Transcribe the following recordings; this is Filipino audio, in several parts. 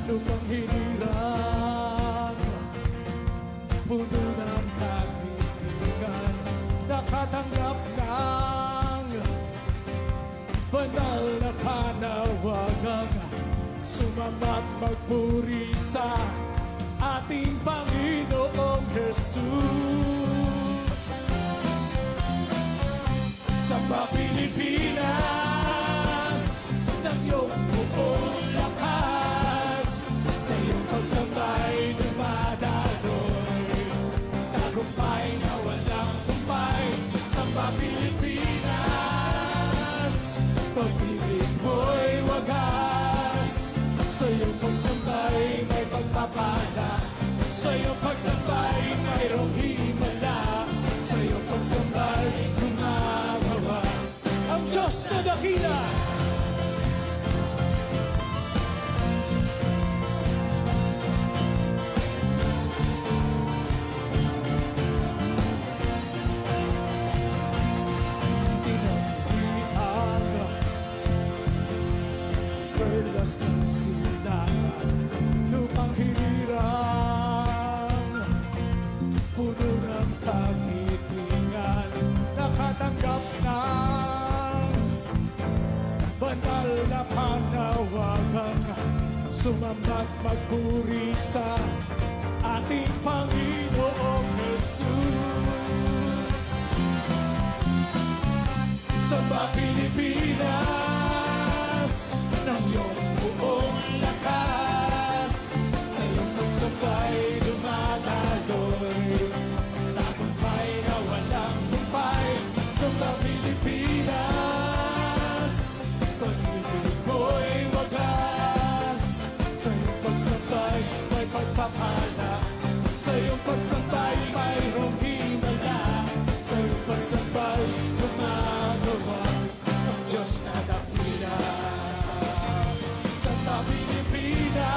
lupang hinirang, puno ng kahilingan, nakatanggap ng banal na panawagang sumamat magpuri sa ating Panginoong Jesus. Samba Pilipinas ng iyong buong lakas, sa iyong pagsambay dumadaloy, tagumpay na walang humpay. Samba Pilipinas, pag-ibig mo'y wagas, sa iyong pagsambay may pagpapala, sa iyong pagsambay mayroong himala, sa iyong pagsambay gumagawa ang Diyos na dakila. Tinagpian perlas ng silangan, lupang hinirang, puno ng kagitingan, nakatanggap ng banal na panawagang sumamat magpuri sa ating Panginoong Jesus. Samba Pilipinas ng iyong buong lakas, sa iyong pagsabay dumadaloy, tagumpay na walang humpay. Samba Pilipinas, pag-ibig mo'y wagas, sa iyong pagsabay may pagpapala, sa iyong pagsabay mayroong himala, sa iyong pagsabay gumagawa ang Diyos na dakila. Samba Pilipinas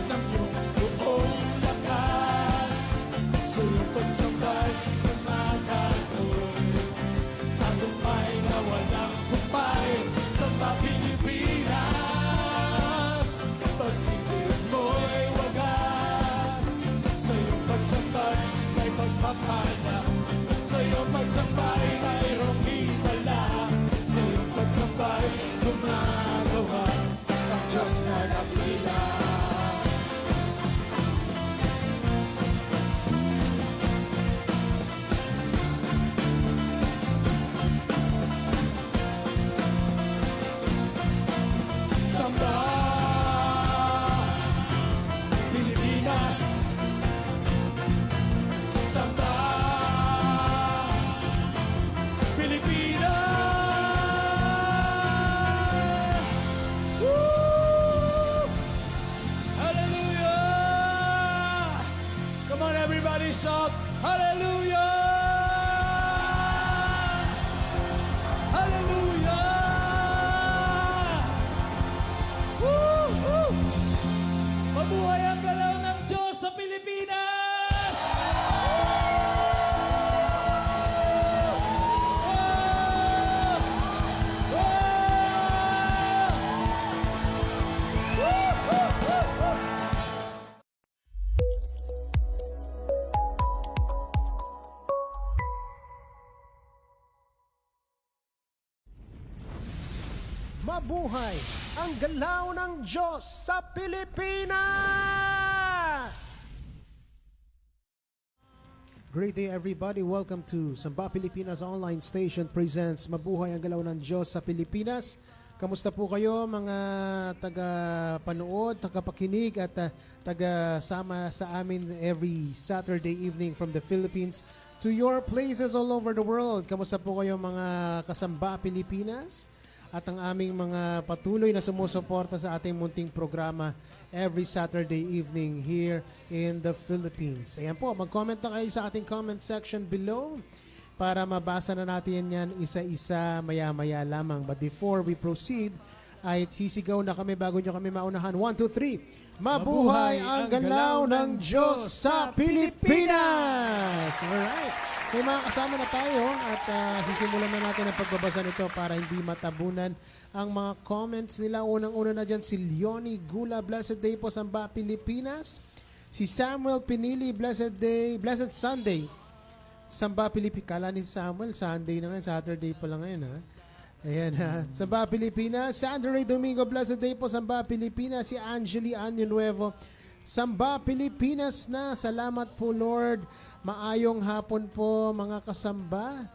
ng iyong buong lakas, sa iyong pagsabay dumadaloy, tagumpay na walang humpay. Samba Pilipinas, pag-ibig mo'y wagas, sa iyong pagsambay may pagpapala, sa iyong pagsambay mayroong himala, sa iyong pagsambay gumagawa ang Diyos na dakila. Samba Pilipinas, samba Pilipinas. Woo! Hallelujah! Come on, everybody, shout hallelujah! Hallelujah! Woo! Woo! Mabuhay ang galaw ng Diyos sa Pilipinas! Mabuhay ang galaw ng Diyos sa Pilipinas! Great day everybody. Welcome to Samba Pilipinas Online Station presents Mabuhay ang galaw ng Diyos sa Pilipinas. Kamusta po kayo mga taga-panood, taga-pakinig at taga-sama sa amin every Saturday evening from the Philippines to your places all over the world. Kamusta po kayo mga kasamba Pilipinas? At ang aming mga patuloy na sumusuporta sa ating munting programa every Saturday evening here in the Philippines. Ayan po, mag-comment na kayo sa ating comment section below para mabasa na natin yan isa-isa maya-maya lamang. But before we proceed, ay sisigaw na kami bago nyo kami maunahan. 1, 2, 3. Mabuhay ang galaw ng Diyos sa Pilipinas! Alright. May mga kasama na tayo at sisimulan na natin ang pagbabasa nito para hindi matabunan ang mga comments nila. Unang-una na dyan si Leonie Gula, Blessed Day po Samba, Pilipinas. Si Samuel Pinili, Blessed Day, Blessed Sunday, Samba, Pilipinas. Kala ni Samuel, Sunday na ngayon, Saturday pa lang ngayon ha. Ayan ha. Samba, Pilipinas. Si Andre Domingo, Blessed Day po Samba, Pilipinas. Si Angeli Anyo Nuevo, Samba, Pilipinas na. Salamat po Lord. Maayong hapon po mga kasamba.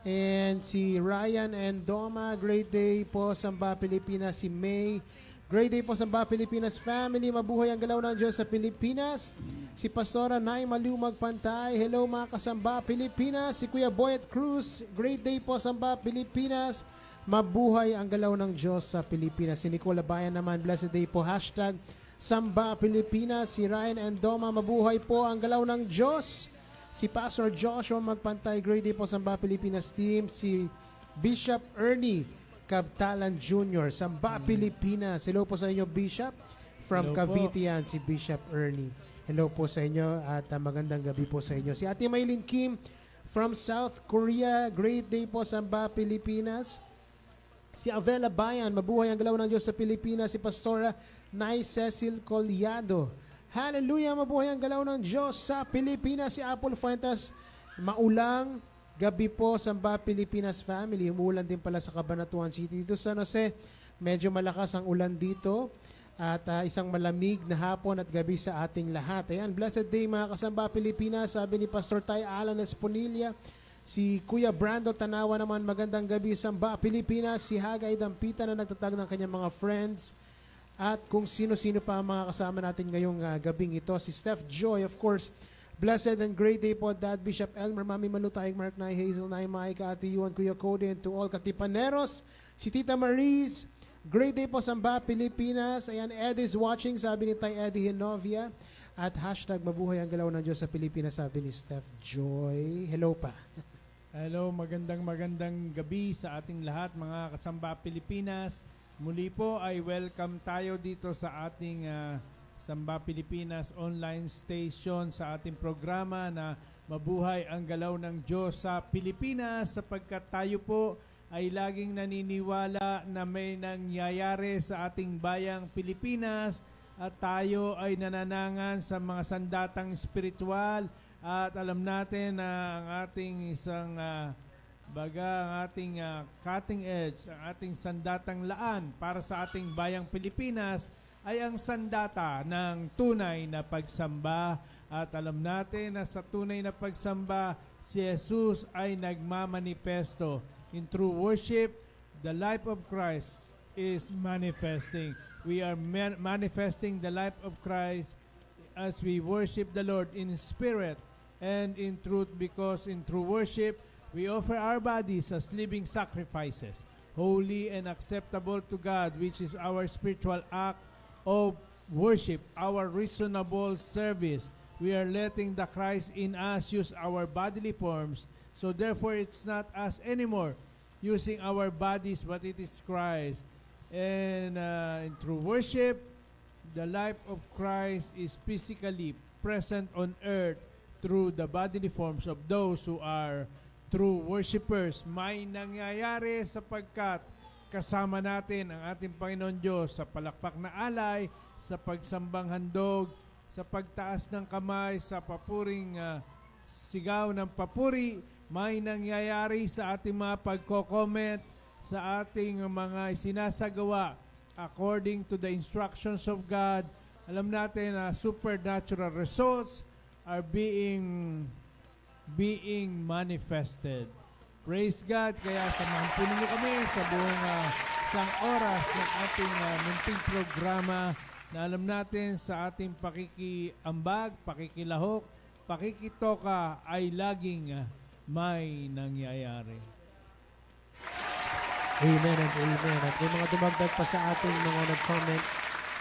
And si Ryan and Doma, great day po Samba, Pilipinas. Si May, great day po Samba, Pilipinas family. Mabuhay ang galaw ng Diyos sa Pilipinas. Si Pastora Nay Malumag Pantay, hello mga kasamba, Pilipinas. Si Kuya Boyet Cruz, great day po Samba, Pilipinas. Mabuhay ang galaw ng Diyos sa Pilipinas. Si Nicola Bayan naman, blessed day po, hashtag Samba Pilipinas. Si Ryan and Doma, mabuhay po ang galaw ng Diyos. Si Pastor Joshua Magpantay, great day po Samba Pilipinas team. Si Bishop Ernie Cabtalan Jr., Samba Pilipinas. Hello po sa inyo Bishop. From Hello Cavite yan, si Bishop Ernie. Hello po sa inyo at magandang gabi po sa inyo. Si Ate Maylin Kim from South Korea, great day po Samba Pilipinas. Si Avela Bayan, mabuhay ang galaw ng Diyos sa Pilipinas. Si Pastora Nay Cecil Colyado, hallelujah, mabuhay ang galaw ng Diyos sa Pilipinas. Si Apple Fuentes, maulang gabi po Samba Pilipinas family. Umuulan din pala sa Cabanatuan City. Dito sa San Jose, medyo malakas ang ulan dito. At isang malamig na hapon at gabi sa ating lahat. Ayan, blessed day mga kasamba Pilipinas. Sabi ni Pastor Tay Alan Esponilla. Si Kuya Brando Tanawa naman, magandang gabi Samba Pilipinas. Si Hagay Dampita na nagtatag ng kanyang mga friends. At kung sino-sino pa ang mga kasama natin ngayong gabing ito. Si Steph Joy, of course. Blessed and great day po, Dad Bishop Elmer, Mami Malutayag, Mark Nay, Hazel Nay, Maika, Ate Yuan, Kuya Cody, and to all Katipaneros. Si Tita Maris, great day po Samba Pilipinas. Ayan, Eddie's watching, sabi ni Tay Eddie Hinovia. At hashtag mabuhay ang galaw ng Diyos sa Pilipinas, sabi ni Steph Joy. Hello pa. Hello, magandang gabi sa ating lahat mga kasamba Pilipinas. Muli po ay welcome tayo dito sa ating Samba Pilipinas online station sa ating programa na Mabuhay ang Galaw ng Diyos sa Pilipinas, sapagkat tayo po ay laging naniniwala na may nangyayari sa ating bayang Pilipinas at tayo ay nananangan sa mga sandatang espiritual at alam natin na ang ating isang ang ating cutting edge, ang ating sandatang laan para sa ating bayang Pilipinas ay ang sandata ng tunay na pagsamba. At alam natin na sa tunay na pagsamba, si Jesus ay nagmamanifesto. In true worship, the life of Christ is manifesting. We are manifesting the life of Christ as we worship the Lord in spirit and in truth, because in true worship, we offer our bodies as living sacrifices, holy and acceptable to God, which is our spiritual act of worship, our reasonable service. We are letting the Christ in us use our bodily forms. So therefore, it's not us anymore using our bodies, but it is Christ. And in true worship, the life of Christ is physically present on earth through the bodily forms of those who are true worshipers. May nangyayari sapagkat kasama natin ang ating Panginoon Diyos sa palakpak na alay, sa pagsambang handog, sa pagtaas ng kamay, sa papuring sigaw ng papuri. May nangyayari sa ating mga pagko-comment, sa ating mga sinasagawa according to the instructions of God. Alam natin na supernatural results are being manifested. Praise God. Kaya samahan po ninyo kami sa buong isang oras ng ating munting programa na alam natin sa ating pakikiambag, pakikilahok, pakikitoka ay laging may nangyayari. Amen and amen. At may mga dumagdag pa sa ating mga nag-comment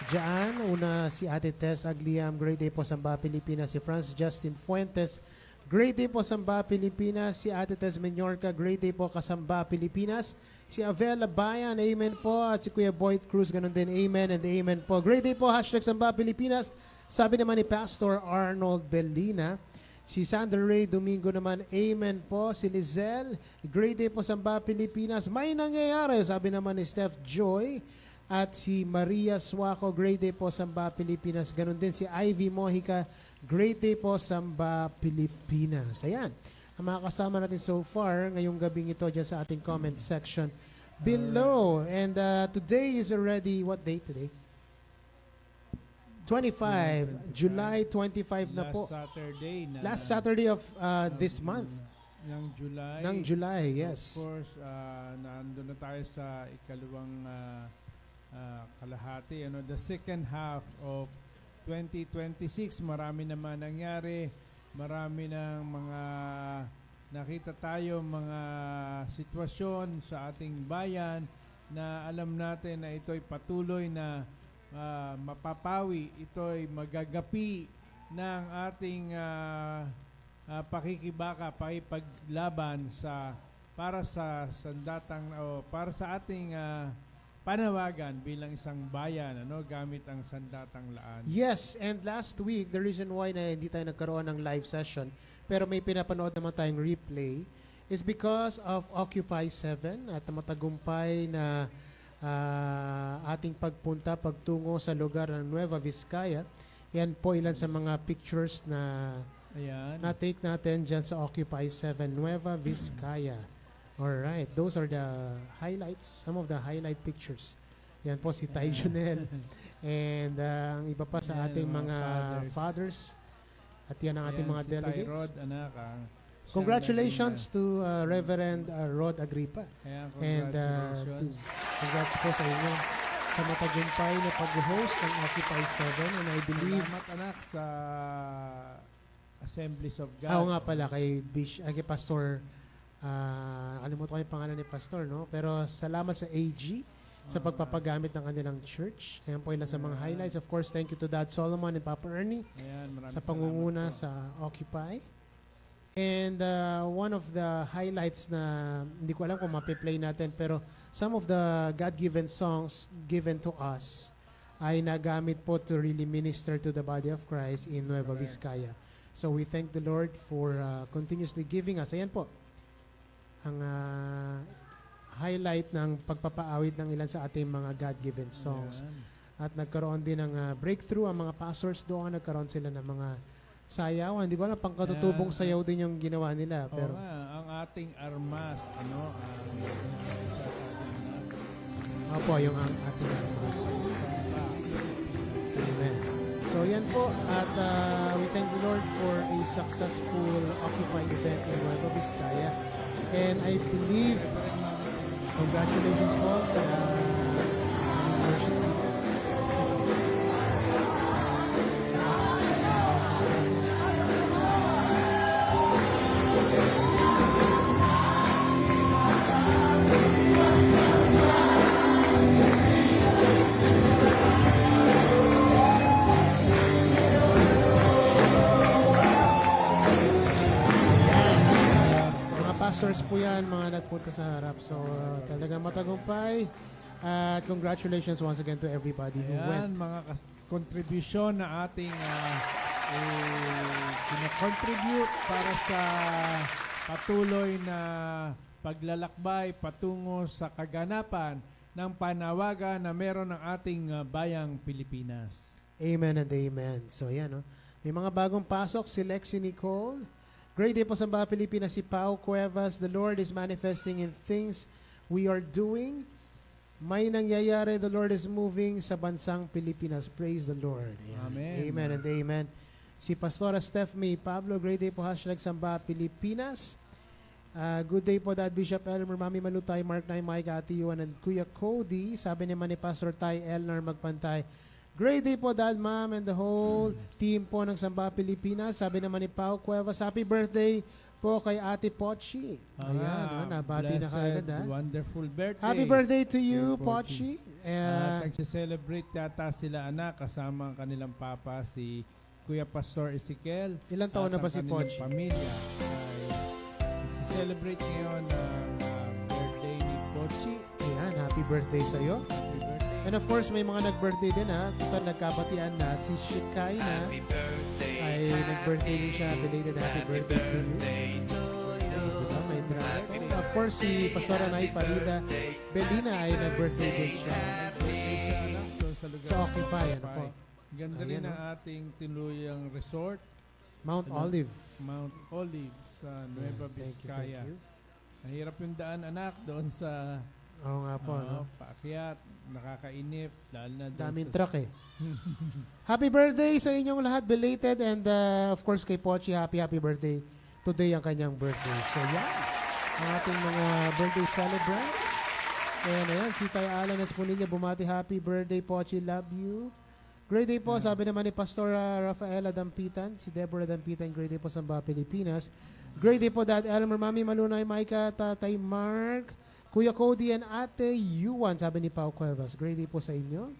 dyan. Una si Ate Tess Agliam, great day po Samba Pilipinas. Si Franz Justin Fuentes, great day po Samba Pilipinas. Si Ate Tess Menyorca, great day po Kasamba Pilipinas. Si Avela Bayan, amen po. At si Kuya Boyd Cruz, ganun din, amen and amen po. Great day po, hashtag Samba Pilipinas. Sabi naman ni Pastor Arnold Bellina. Si Sandra Ray Domingo naman, amen po. Si Lizelle, great day po Samba Pilipinas. May nangyayari, sabi naman ni Steph Joy. At si Maria Suaco, great day po Samba Pilipinas. Ganon din si Ivy Mojica, great day po Samba Pilipinas. Ayan, ang mga kasama natin so far ngayong gabing ito dyan sa ating comment section below. And today is already, what date today? 25, July 25 na po. Last Saturday of this month. Ng July, yes. Of course, naandun na tayo sa ikalawang kalahati. The second half of 2026, marami naman nangyari. Marami ng mga nakita tayo, mga sitwasyon sa ating bayan na alam natin na ito'y patuloy na mapapawi, ito'y magagapi ng ating pakikibaka, pakipaglaban para sa sandatang o para sa ating panawagan bilang isang bayan, gamit ang sandatang laan. Yes, and last week, the reason why na hindi tayo nagkaroon ng live session, pero may pinapanood naman tayong replay, is because of Occupy 7 at matagumpay na ating pagtungo sa lugar ng Nueva Vizcaya. Yan po ilan sa mga pictures na na-take natin dyan sa Occupy 7 Nueva Vizcaya. Alright, those are the highlights, some of the highlight pictures. Yan po si Tay Junel. And ang iba pa sa ating mga fathers. At yan ang ating mga si delegates. Ty Rod, anak, Congratulations to Reverend Rod Agripa. And congrats po sa inyo sa matagumpay na pag-host ng Occupy 7. And I believe... Salamat, anak, sa Assemblies of God. Oo nga pala, kay Pastor... kalimutan ko yung pangalan ni Pastor, no? Pero salamat sa AG sa pagpapagamit ng kanilang church. Ayan po ilan sa mga highlights. Of course, thank you to Dad Solomon and Papa Ernie sa pangunguna sa Occupy. And one of the highlights na hindi ko alam kung mapiplay natin, pero some of the God-given songs given to us ay nagamit po to really minister to the body of Christ in Nueva Vizcaya. So we thank the Lord for continuously giving us. Ayan po ang highlight ng pagpapaawit ng ilan sa ating mga God-given songs. At nagkaroon din ng breakthrough ang mga pastors doon. Nagkaroon sila ng mga sayaw. Hindi ko alam, pangkatutubong sayaw din yung ginawa nila. Pero ang ating armas, Opo, yung ang ating armas. Amen. So yan po. At we thank the Lord for a successful Occupy event in Nueva Vizcaya. And I believe, congratulations po sa worship team. Pastors po yan, mga nagpunta sa harap. So, talagang matagumpay. At congratulations once again to everybody who went. Mga contribution na ating kinakontribute para sa patuloy na paglalakbay patungo sa kaganapan ng panawagan na meron ng ating bayang Pilipinas. Amen and amen. So, yan. No? May mga bagong pasok, si Lexi Nicole. Great day po sa Samba Pilipinas, si Pao Cuevas. The Lord is manifesting in things we are doing. May nangyayari, the Lord is moving sa bansang Pilipinas. Praise the Lord. Ayan. Amen. Amen and amen. Si Pastora Steph May Pablo, great day po, #Samba Pilipinas. Good day po, Dad Bishop Elmer, Mami Malutay, Mark Nay, Mike, Ate Yuan, and Kuya Cody. Sabi naman ni Pastor Ty Elner Magpantay, great day po, Dad, Ma'am, and the whole team po ng Samba Pilipinas. Sabi naman ni Pao Cuevas, happy birthday po kay Ate Pochi. Ayan, nabati na kaagad. Wonderful birthday. Happy birthday to you, Pochi. Nagse-celebrate yata sila, anak, kasama ang kanilang papa, si Kuya Pastor Ezekiel. Ilang taon na ba si Pochi? Pamilya. Nagse-celebrate ngayon ang birthday ni Pochi. Ayan, happy birthday sa'yo. Happy birthday. And of course, may mga nag-birthday din ha. Total nagkabatian na si Shikai na ay nag-birthday din siya. Belated happy birthday to you. Diba? May drama. Of course, si Pastora Nay Farida Belina ay nag-birthday din siya. Birthday sa anak doon sa lugar Sa ng Occupy, ano po? Ganda Ayan, rin ang oh. ating tinuyang resort, Mount Olive. Mount Olive sa Nueva Thank you, Vizcaya. thank you. Mahirap yung daan, anak, doon sa Oo nga po, no? paakyat, nakakainip, dahil na doon Daming sa truck eh. Happy birthday sa inyong lahat, belated, and of course kay Pochi, happy birthday. Today ang kanyang birthday. So yan, ang ating mga birthday celebrants. And ayan, si Tay Alan Esponilla bumati, happy birthday Pochi, love you. Great day po, sabi naman ni Pastor Rafaela Dampitan, si Deborah Dampitan, great day po sa Samba, Pilipinas. Great day po Dad Elmer, Mami Malunay, Micah, Tatay Mark, Kuya Cody and Ate Yuan, sabi ni Pao Cuevas. Great day po sa inyo.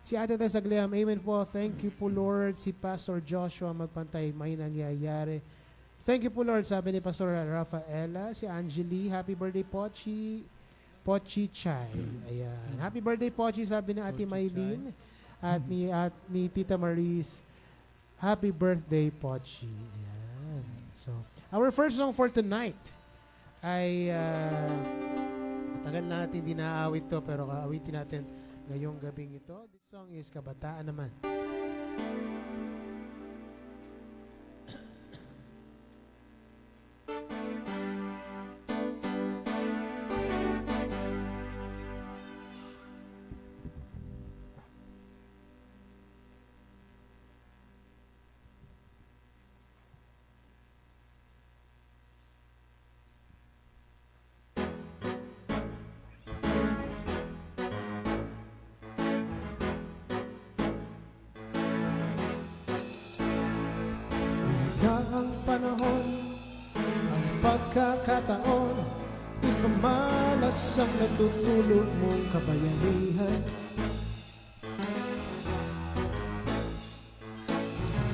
Si Ate Tess Agliam, amen po. Thank you po Lord. Si Pastor Joshua Magpantay, may nangyayari. Thank you po Lord, sabi ni Pastor Rafaela. Si Angeli, happy birthday Pochi. Pochi Chai. Ayan. Happy birthday Pochi, sabi ni Ate Pochi Maylene. At ni Tita Maris, happy birthday Pochi. Ayan. So, our first song for tonight ay tagal natin di naaawit to pero kaawitin natin ngayong gabing ito. This song is Kabataan Naman. Ang panahon, ang pagkakataon, ipamalas ang natutulog mong kabayanihan.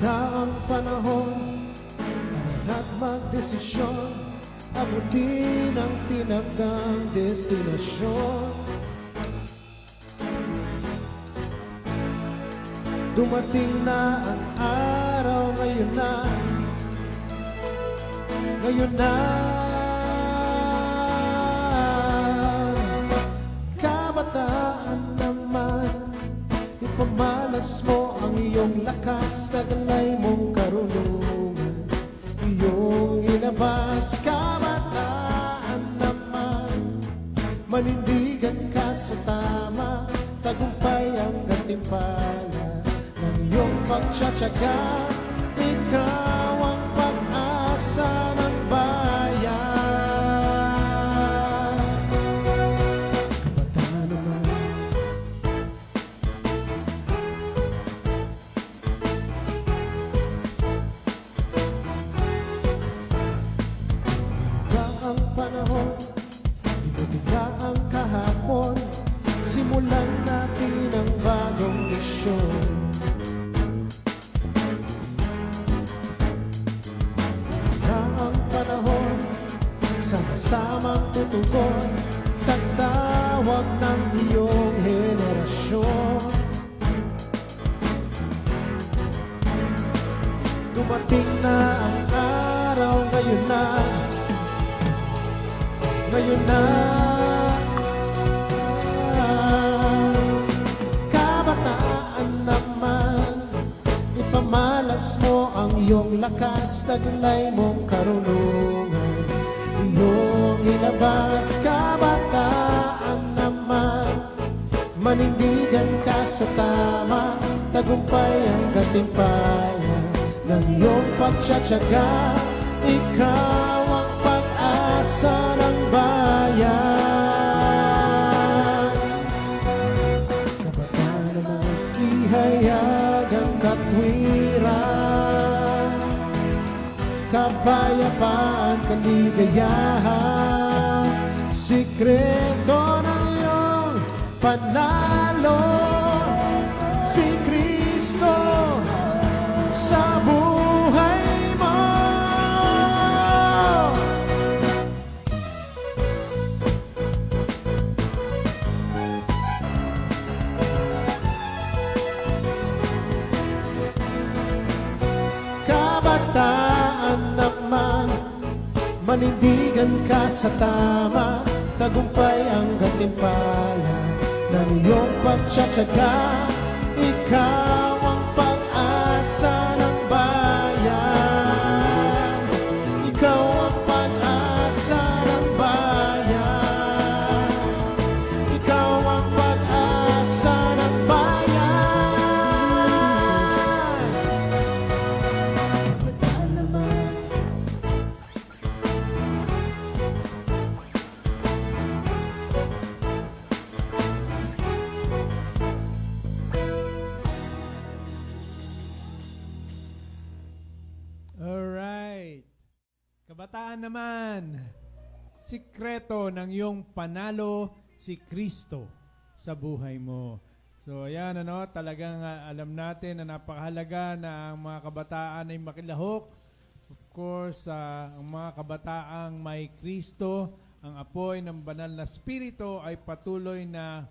Na ang panahon, tara't magdesisyon, abutin ang tinagdang destinasyon. Dumating na ang araw, ngayon na. Ngayon na, kabataan naman, ipamalas mo ang iyong lakas, taglay mong karunungan, iyong ilabas. Kabataan naman, manindigan ka sa tama, tagumpay ang gantimpala ng iyong pagtsatsaga. Ikaw ang pag-asa ng bayan. Kabataan naman, iba ang panahon, ibuti na ang kahapon, simulan natin ang bagong misyon. Sama-samang tutugon sa tawag ng iyong henerasyon. Dumating na ang araw, ngayon na. Ngayon na. Kabataan naman, ipamalas mo ang iyong lakas, taglay mong karunungan, iyong ilabas. Kabataan naman, manindigan ka sa tama, tagumpay ang gantimpala ng iyong pagtsatsaga. Ikaw ang pag-asa ng bayan. Kabataan naman, ihayag ang katwiran, kapayapaan, kaligayahan, sikreto ng iyong panalo, si Kristo sa buhay mo. Manindigan ka sa tama, tagumpay ang gantimpala ng iyong pagtsatsaga. Ikaw ang pag-asa ng bayan. Ikaw ang pag-asa ng bayan. Ikaw ang pag-asa ng bayan. Pagdalaman. Alright. Kabataan naman, sikreto ng iyong panalo si Kristo sa buhay mo. So ayan, talagang alam natin na napakahalaga na ang mga kabataan ay makilahok. Of course, ang mga kabataang may Kristo, ang apoy ng banal na Espiritu ay patuloy na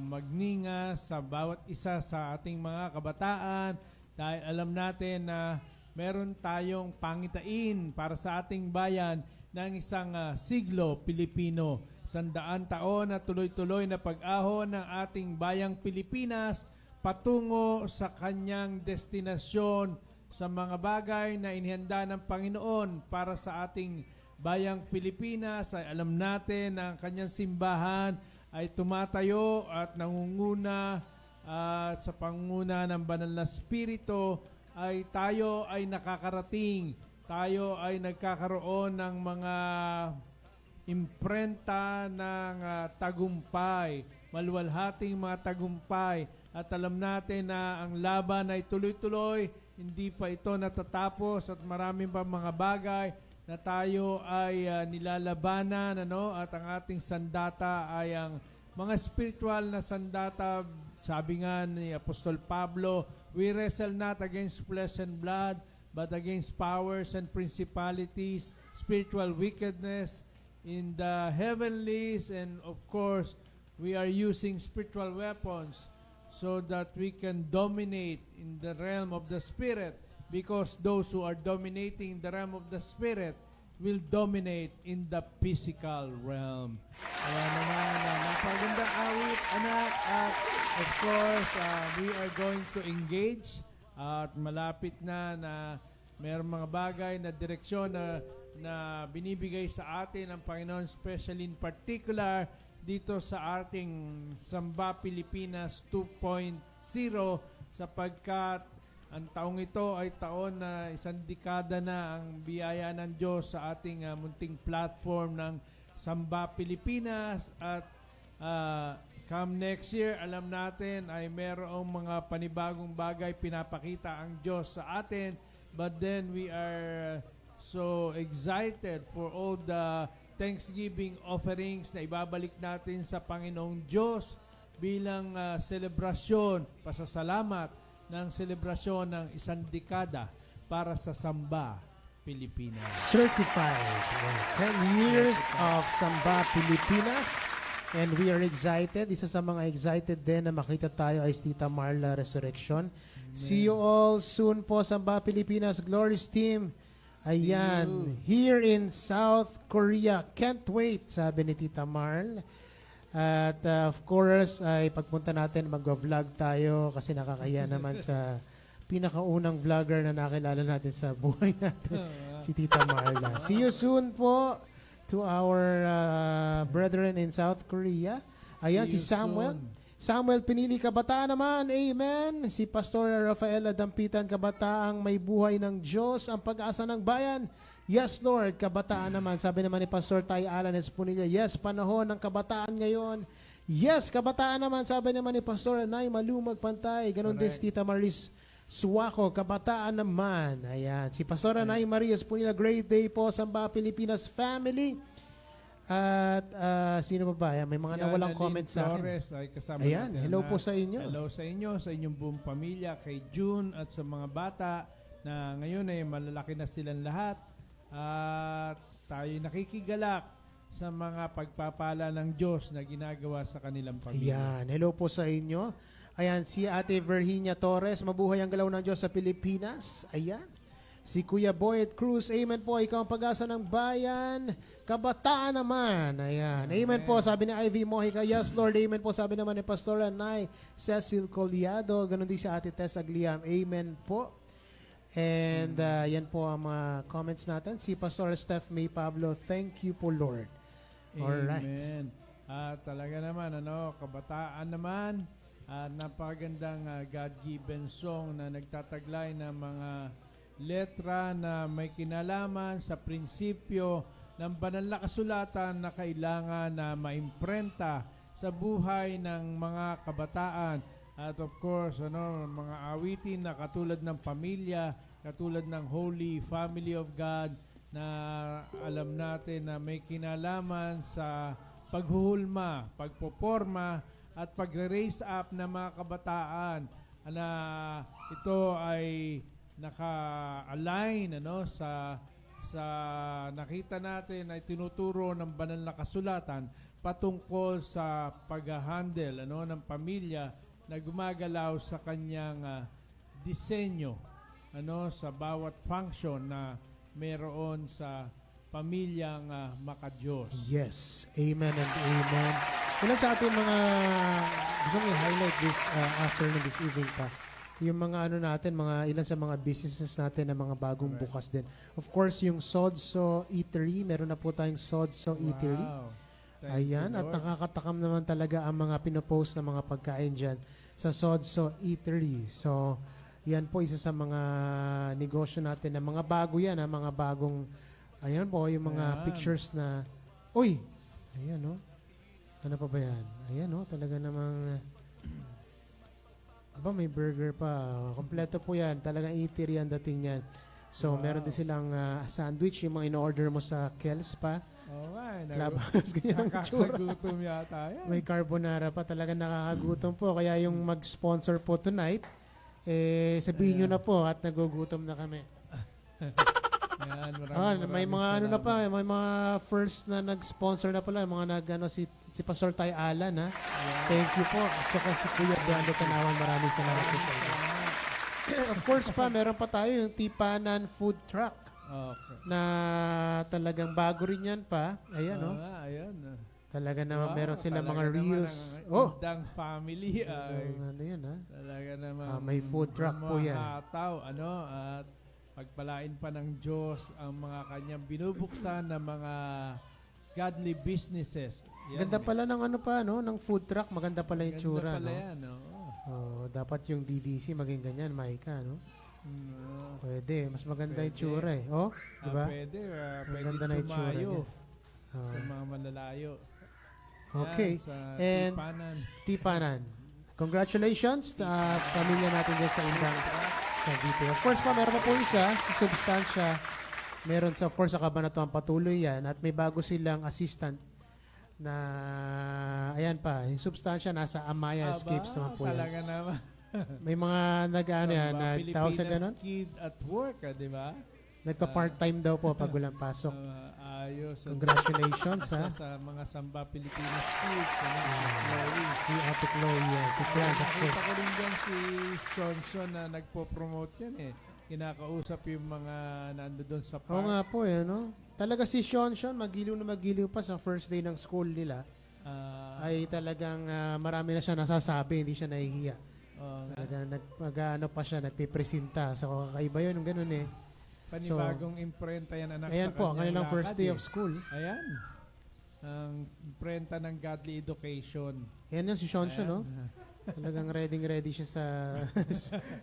magninga sa bawat isa sa ating mga kabataan dahil alam natin na meron tayong pangitain para sa ating bayan ng isang siglo Pilipino. 100 taon na tuloy-tuloy na pag-ahon ng ating bayang Pilipinas patungo sa kanyang destinasyon sa mga bagay na inihanda ng Panginoon para sa ating bayang Pilipinas. Ay alam natin na ang kanyang simbahan ay tumatayo at nangunguna sa pangunguna ng banal na Espiritu ay tayo ay nakakarating, tayo ay nagkakaroon ng mga imprenta ng tagumpay, maluwalhating mga tagumpay. At alam natin na ang laban ay tuloy-tuloy, hindi pa ito natatapos at maraming pa mga bagay na tayo ay nilalabanan, at ang ating sandata ay ang mga spiritual na sandata. Sabi nga ni Apostol Pablo, we wrestle not against flesh and blood, but against powers and principalities, spiritual wickedness in the heavenlies, and of course, we are using spiritual weapons so that we can dominate in the realm of the Spirit, because those who are dominating in the realm of the Spirit will dominate in the physical realm. Kaya naman, napagandang awit, anak, at of course, we are going to engage at malapit na mayroong mga bagay na direksyon na binibigay sa atin ng Panginoon, especially in particular dito sa ating Samba Pilipinas 2.0, sapagkat ang taong ito ay taon na isang dekada na ang biyaya ng Diyos sa ating munting platform ng Samba Pilipinas. At come next year, alam natin ay merong mga panibagong bagay pinapakita ang Diyos sa atin. But then we are so excited for all the Thanksgiving offerings na ibabalik natin sa Panginoong Diyos bilang selebrasyon, pasasalamat ng selebrasyon ng isang dekada para sa Samba Pilipinas. Certified 10 years of Samba Pilipinas, and we are excited. Isa sa mga excited din na makita tayo ay Tita Marla Resurrection. See you all soon po, Samba Pilipinas Glorious Team. Ayan, here in South Korea. Can't wait, sabi ni Tita Marl. At of course, ay pagpunta natin, mag-vlog tayo kasi nakakaya naman sa pinakaunang vlogger na nakilala natin sa buhay natin, si Tita Marla. See you soon po to our brethren in South Korea. Ayan, si Samuel. Samuel Pinili, kabataan naman. Amen. Si Pastor Rafaela Dampitan, kabataang may buhay ng Diyos, ang pag-asa ng bayan. Yes, Lord, kabataan naman. Sabi naman ni Pastor Tay Alan Esponilla, yes, panahon ng kabataan ngayon. Yes, kabataan naman. Sabi naman ni Pastor Anay Malumag Pantay. Ganon din si Tita Maris Suwako, kabataan naman. Ayan. Si Pastor Anay Maria Esponilla, great day po, Samba Pilipinas family. At sino pa ba? Ayan, may mga nawalang comments sa akin. Flores ay kasama Ayan, natin. hello po sa inyo. Hello sa inyo, sa inyong buong pamilya, kay June at sa mga bata na ngayon ay malalaki na silang lahat. At tayo nakikigalak sa mga pagpapala ng Diyos na ginagawa sa kanilang pamilya. Ayan, hello po sa inyo. Ayan, si Ate Virginia Torres, mabuhay ang galaw ng Diyos sa Pilipinas. Ayan. Si Kuya Boyd Cruz, amen po, ikaw ang pag-asa ng bayan, kabataan naman. Ayan. Amen po, sabi ni Ivy Mojica. Yes, Lord, amen po, sabi naman ni Pastor Anay Cecil Coliado. Ganon din si Ate Tess Agliam. Amen po. And yan po ang mga comments natin. Si Pastor Steph May Pablo, thank you po, Lord. Alright. Amen. Talaga naman, kabataan naman, napakagandang God-given song na nagtataglay ng mga letra na may kinalaman sa prinsipyo ng banal na kasulatan na kailangan na maimprenta sa buhay ng mga kabataan. At of course, mga awitin na katulad ng pamilya, katulad ng Holy Family of God, na alam natin na may kinalaman sa paghuhulma, pagpoporma at pagre-raise up ng mga kabataan na ito ay naka-align sa nakita natin ay tinuturo ng banal na kasulatan patungkol sa pag-handle ng pamilya na gumagalaw sa kanyang disenyo sa bawat function na meron sa pamilyang makadiyos. Yes. Amen and amen. Ilan sa ating mga gusto ko i-highlight this afternoon, this evening pa. Yung mga natin, ilan sa mga businesses natin na mga bagong bukas din. Of course, yung Sodso Eatery, meron na po tayong Sodso Eatery. Wow. Ayan, at nakakatakam naman talaga ang mga pinopost na mga pagkain dyan sa Sodso Eatery. So, yan po isa sa mga negosyo natin na mga bago yan, mga bagong, ayan po, yung mga pictures na, uy, ayan ano pa ba yan? Ayan talaga namang, may burger pa. Kompleto po yan, talagang eatery ang dating yan. So, meron din silang sandwich, yung mga in-order mo sa Kels pa. Alright. Clubhouse, ganyan ang tsura. Nakakagutom yata yan. May carbonara pa, talaga nakakagutom po. Kaya yung mag-sponsor po tonight, sabihin nyo na po at nagugutom na kami. Yan, may mga na pa, may mga first na nag-sponsor na pala, mga si Pastor Tay Alan, ha? Thank you po. At saka si Kuya Brando Tanawan, maraming salamat po sa inyo. Of course pa, meron pa tayo yung Tipanan Food Truck. Okay. Na talagang bago rin yan pa. Ayan, Ayan. Talaga naman meron sila mga talaga reels. Naman ang Indang family ay ano yan, ha? talaga naman may food truck po yan. Mahataw, at pagpalain pa ng Diyos ang mga kanyang binubuksan na mga godly businesses. Yan, Ganda pala ng ng food truck. Maganda pala yung tsura, Ganda pala no? yan, Dapat yung DDC maging ganyan, Maika, no? Pwede. Mas maganda yung Pwede. tsura, eh. Oh, di ba? Pwede Maganda na yung tsura tumayo niya. sa mga malalayo. Okay. Yan, sa And Tipanan. Tipanan. Congratulations sa pamilya natin dyan sa Indang Cavite. Of course pa, meron pa po isa, si Substansya. Meron sa, of course, sa Kabanatuan patuloy yan. At may bago silang assistant na, ayan pa, yung Substansya nasa Amaya Escapes naman po yan. Talaga naman. May mga nagtawag sa ganon? Kid at work, di ba? Nagpa-part-time daw po pag walang pasok. Ayos. Congratulations, ha? Sa mga Samba Pilipinas kids. Chloe. Si Ate Chloe, yan. Si Franz, of Nakita course. ko rin dyan si Johnson na nagpo-promote yan Kinakausap yung mga nando doon sa park. Oo nga po, no? Talaga si Sean, magiliw na magiliw pa sa first day ng school nila. Ay talagang marami na siya nasasabi, hindi siya nahihiya. Talagang pa siya, nagpipresenta. So, kakaiba yun, ganun eh. Panibagong imprenta yan, anak, Ayan sa po, kanilang kanyang first lakad, day of school. Ayan. Ang imprenta ng godly education. Ayan yun, si Sean, no? Talagang ready siya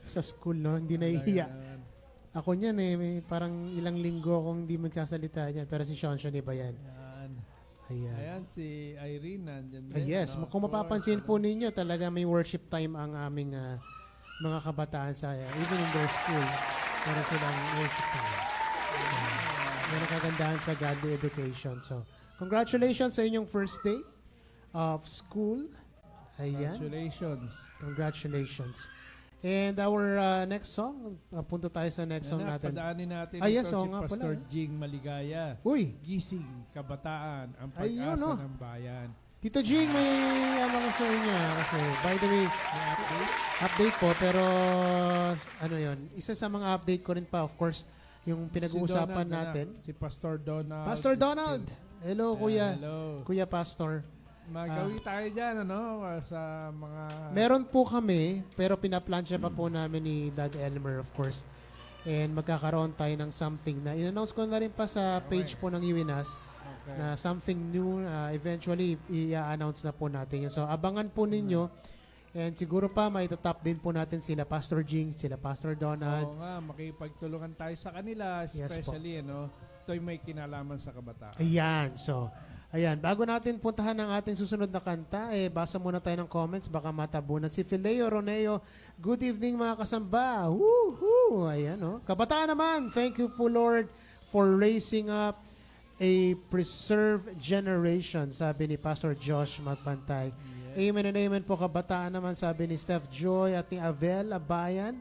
sa school, no? Hindi nahihiya. Ako niyan may parang ilang linggo akong hindi magkasalita niyan. Pero si Sean, iba yan. Ayan. Ayan, si Irene nandyan din. Yes, kung mapapansin po ninyo, talaga may worship time ang aming mga kabataan sa even in their school. Meron silang worship time. Meron kagandahan sa godly education. So, congratulations sa inyong first day of school. Ayan. Congratulations. And our next song, punta tayo sa next song natin. Padaanin natin yes, ito si nga Pastor pala. Jing Maligaya. Uy, Gising, kabataan, ang Ayun, pag-asa ng bayan. Tito Jing, may ko sa inyo kasi by the way, update po pero isa sa mga update ko rin pa of course yung pinag-uusapan Si Donald, natin. Si Pastor Donald. Pastor Donald! Hello, Kuya. Hello. Kuya Pastor. Magawi tayo dyan, ano, sa mga... Meron po kami, pero pinaplansya pa po namin ni Dad Elmer, of course. And magkakaroon tayo ng something na in-announce ko na rin pa sa page po ng UNAS Okay. na something new, eventually i-announce na po natin yun. So abangan po ninyo, and siguro pa may tatap din po natin sila Pastor Jing, sila Pastor Donald. Oo nga, makipagtulungan tayo sa kanila, Yes po. especially, ano, ito'y may kinalaman sa kabataan. Ayan, so ayan, bago natin puntahan ang ating susunod na kanta, basa muna tayo ng comments, baka matabunan. Si Fileo Roneo, good evening mga kasamba. Woohoo! Ayan, oh. Kabataan naman, thank you po Lord for raising up a preserved generation, sabi ni Pastor Josh Magpantay. Amen and amen po, kabataan naman, sabi ni Steph Joy at ni Avel Abayan.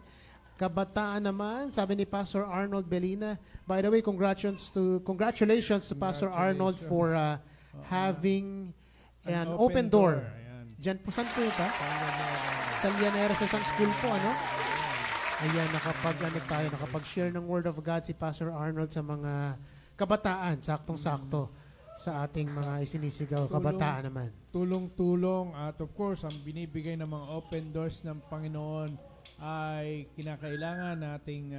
Kabataan naman, sabi ni Pastor Arnold Belina. By the way, congratulations to Pastor Arnold for having an open door. Ayan. Diyan po, saan po ito? Sa Lianera, sa isang school po, ano? Ayan, nakapag-share ng Word of God si Pastor Arnold sa mga kabataan, saktong-sakto sa ating mga isinisigaw. Kabataan naman. Tulong-tulong at of course, ang binibigay ng mga open doors ng Panginoon ay kinakailangan nating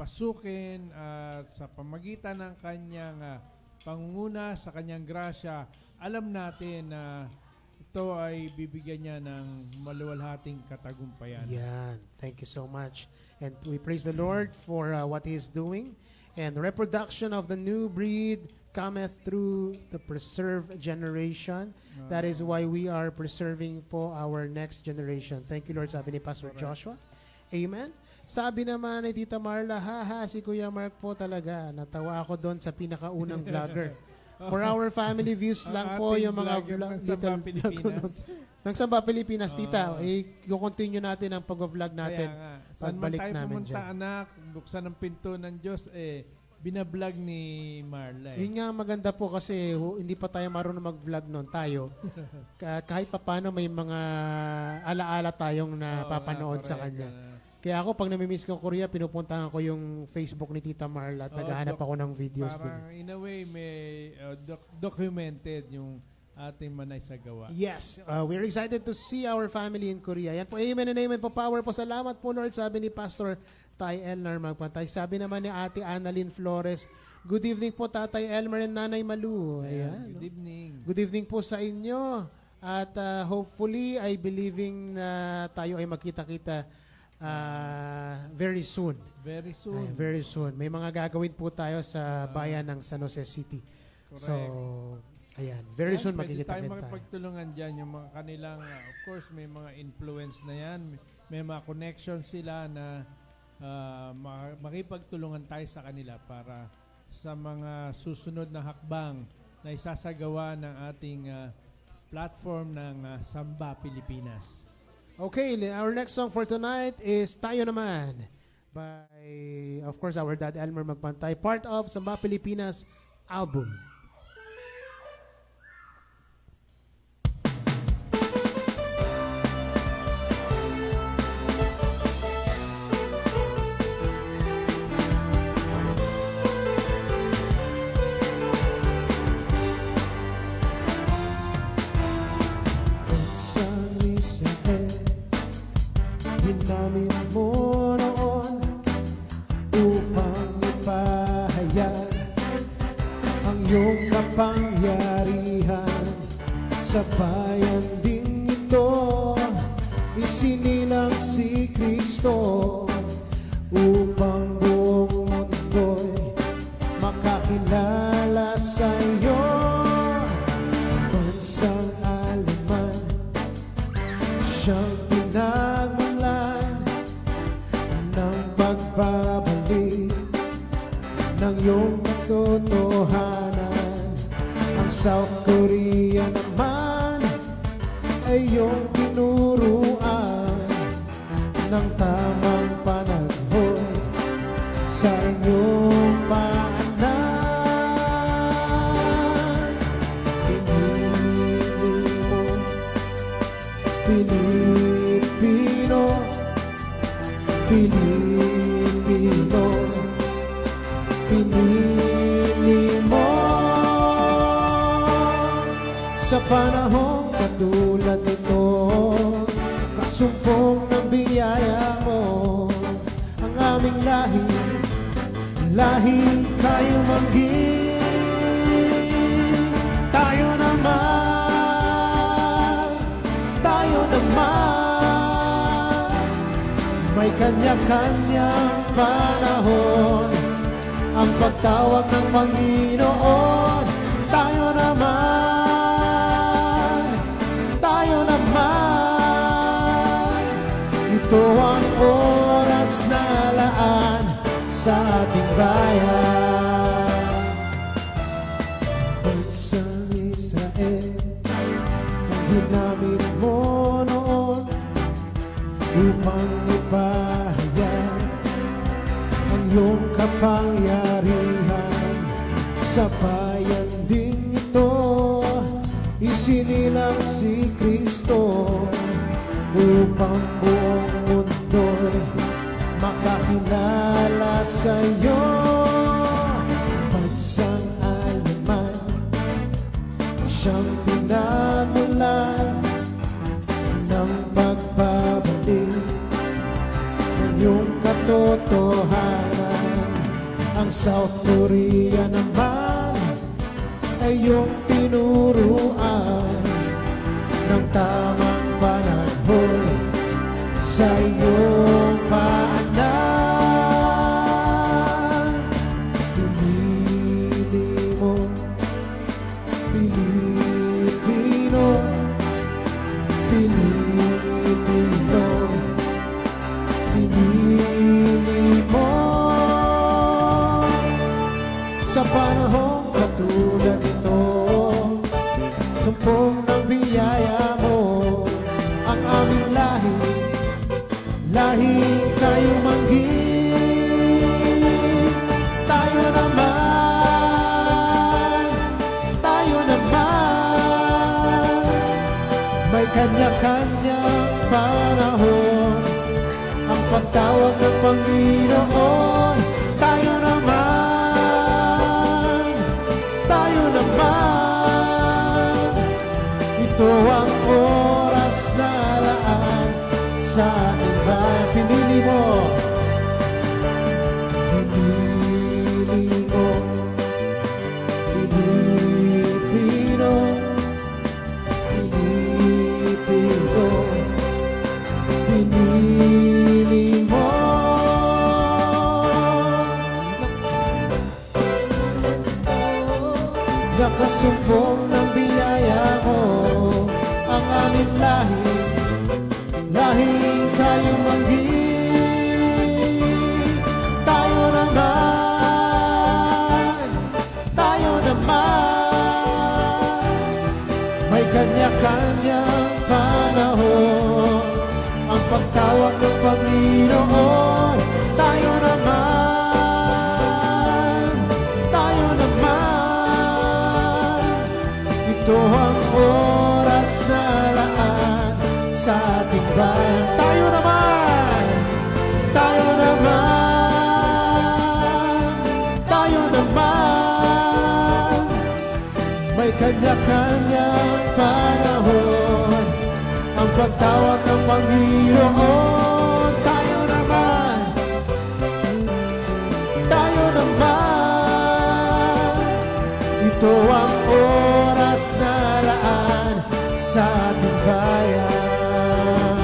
pasukin at sa pamagitan ng kanyang pangunguna, sa kanyang grasya, alam natin na ito ay bibigyan niya ng maluwalhating katagumpayan. Yan. Thank you so much. And we praise the Lord for what He is doing. And reproduction of the new breed cometh through the preserved generation. That is why we are preserving po our next generation. Thank you, Lord, sabi ni Pastor Joshua. Amen. Sabi naman ni Tita Marla, si Kuya Mark po talaga. Natawa ako doon sa pinakaunang vlogger. For our family views lang po yung mga ng Samba Pilipinas. ng Samba Pilipinas, Tita. I-continue natin ang pag-vlog natin. Kaya nga, saan man pagbalik tayo namin pumunta, dyan. anak, buksan ang pinto ng Diyos, binablog ni Marla. Yun nga maganda po kasi hindi pa tayo marunong mag-vlog noon tayo. Kahit papano may mga alaala tayong napapanood sa kanya. Kaya ako pag namimiss ko Korea, pinupuntahan ko yung Facebook ni Tita Marla at naghahanap ako ng videos din. Parang in a way, may documented yung ating manay sa gawa. Yes, we're excited to see our family in Korea. Yan po, amen and amen po, power po. Salamat po Lord, sabi ni Pastor Tay Elmer Magpantay. Sabi naman ni Ate Annalyn Flores, good evening po Tatay Elmer and Nanay Malu. Ayan. Good evening. Good evening po sa inyo. At hopefully, I believing na tayo ay magkita-kita very soon. Very soon. Very soon. May mga gagawin po tayo sa bayan ng San Jose City. Correct. So, ayan. Very soon Pwede tayo magkikita-kita tayo. makipagtulungan dyan. Yung mga kanilang, of course, may mga influence na yan. May mga connections sila na makipagtulungan tayo sa kanila para sa mga susunod na hakbang na isasagawa ng ating platform ng Samba Pilipinas. Okay, our next song for tonight is Tayo Naman by, of course, our dad Elmer Magpantay, part of Samba Pilipinas album. Ginamit mo noon upang ipahayag ang iyong kapangyarihan sa bayan ding ito. Isinilang si Kristo upang buong mundo'y makakilala sa iyo. Bansang alaman siyang pinagmulan ng pagbabalik ng iyong katotohanan. Ang South Korea naman ay iyong tinuruan ng tamang panaghoy sa inyong paanan. Pinili mo Pilipino, Pilipino, pinili mo sa panahong katulad nito. Kasumpong ng biyaya mo ang aming lahi, lahi kayo mangging. Tayo naman, may kanya-kanyang panahon ang pagtawag ng Panginoon. Tayo naman, ito ang oras na laan sa ating bayan. Bansang Israel, ang ginamit mo noon upang ipahayag ang iyong kapangyarihan sa bayan ding ito. Isinilang si Kristo upang buong mundo'y makakilala sa iyo. Bansang Aleman, siyang pinamulan ng pagbabalik ng iyong katotohanan. Ang South Korea naman ay iyong tinuruan ng tamang panahon sa iyong paanan. Pinili mo, Pilipino, Pilipino, pinili mo sa panahong katulad nito. Sumpong ng biyaya mo ang aming lahi, lahi kayo mangging. Tayo naman, may kanya-kanyang panahon ang pagtawag ng Panginoon. Tayo naman, ito ang oras na laan sa ating bayan. Pinili mo, Pilipino, Pilipino, pinili mo. Nakasumpong ng biyaya mo ang aming lahi, lahi kayo mangging. Tayo naman, may kanya-kanyang panahon ang pagtawag ng Panginoon. Tayo naman, ito ang oras na laan sa ating bayan. Tayo naman, may kanya-kanyang panahon ang pagtawag ng Panginoon. Tayo naman, ito ang oras na laan sa ating bayan.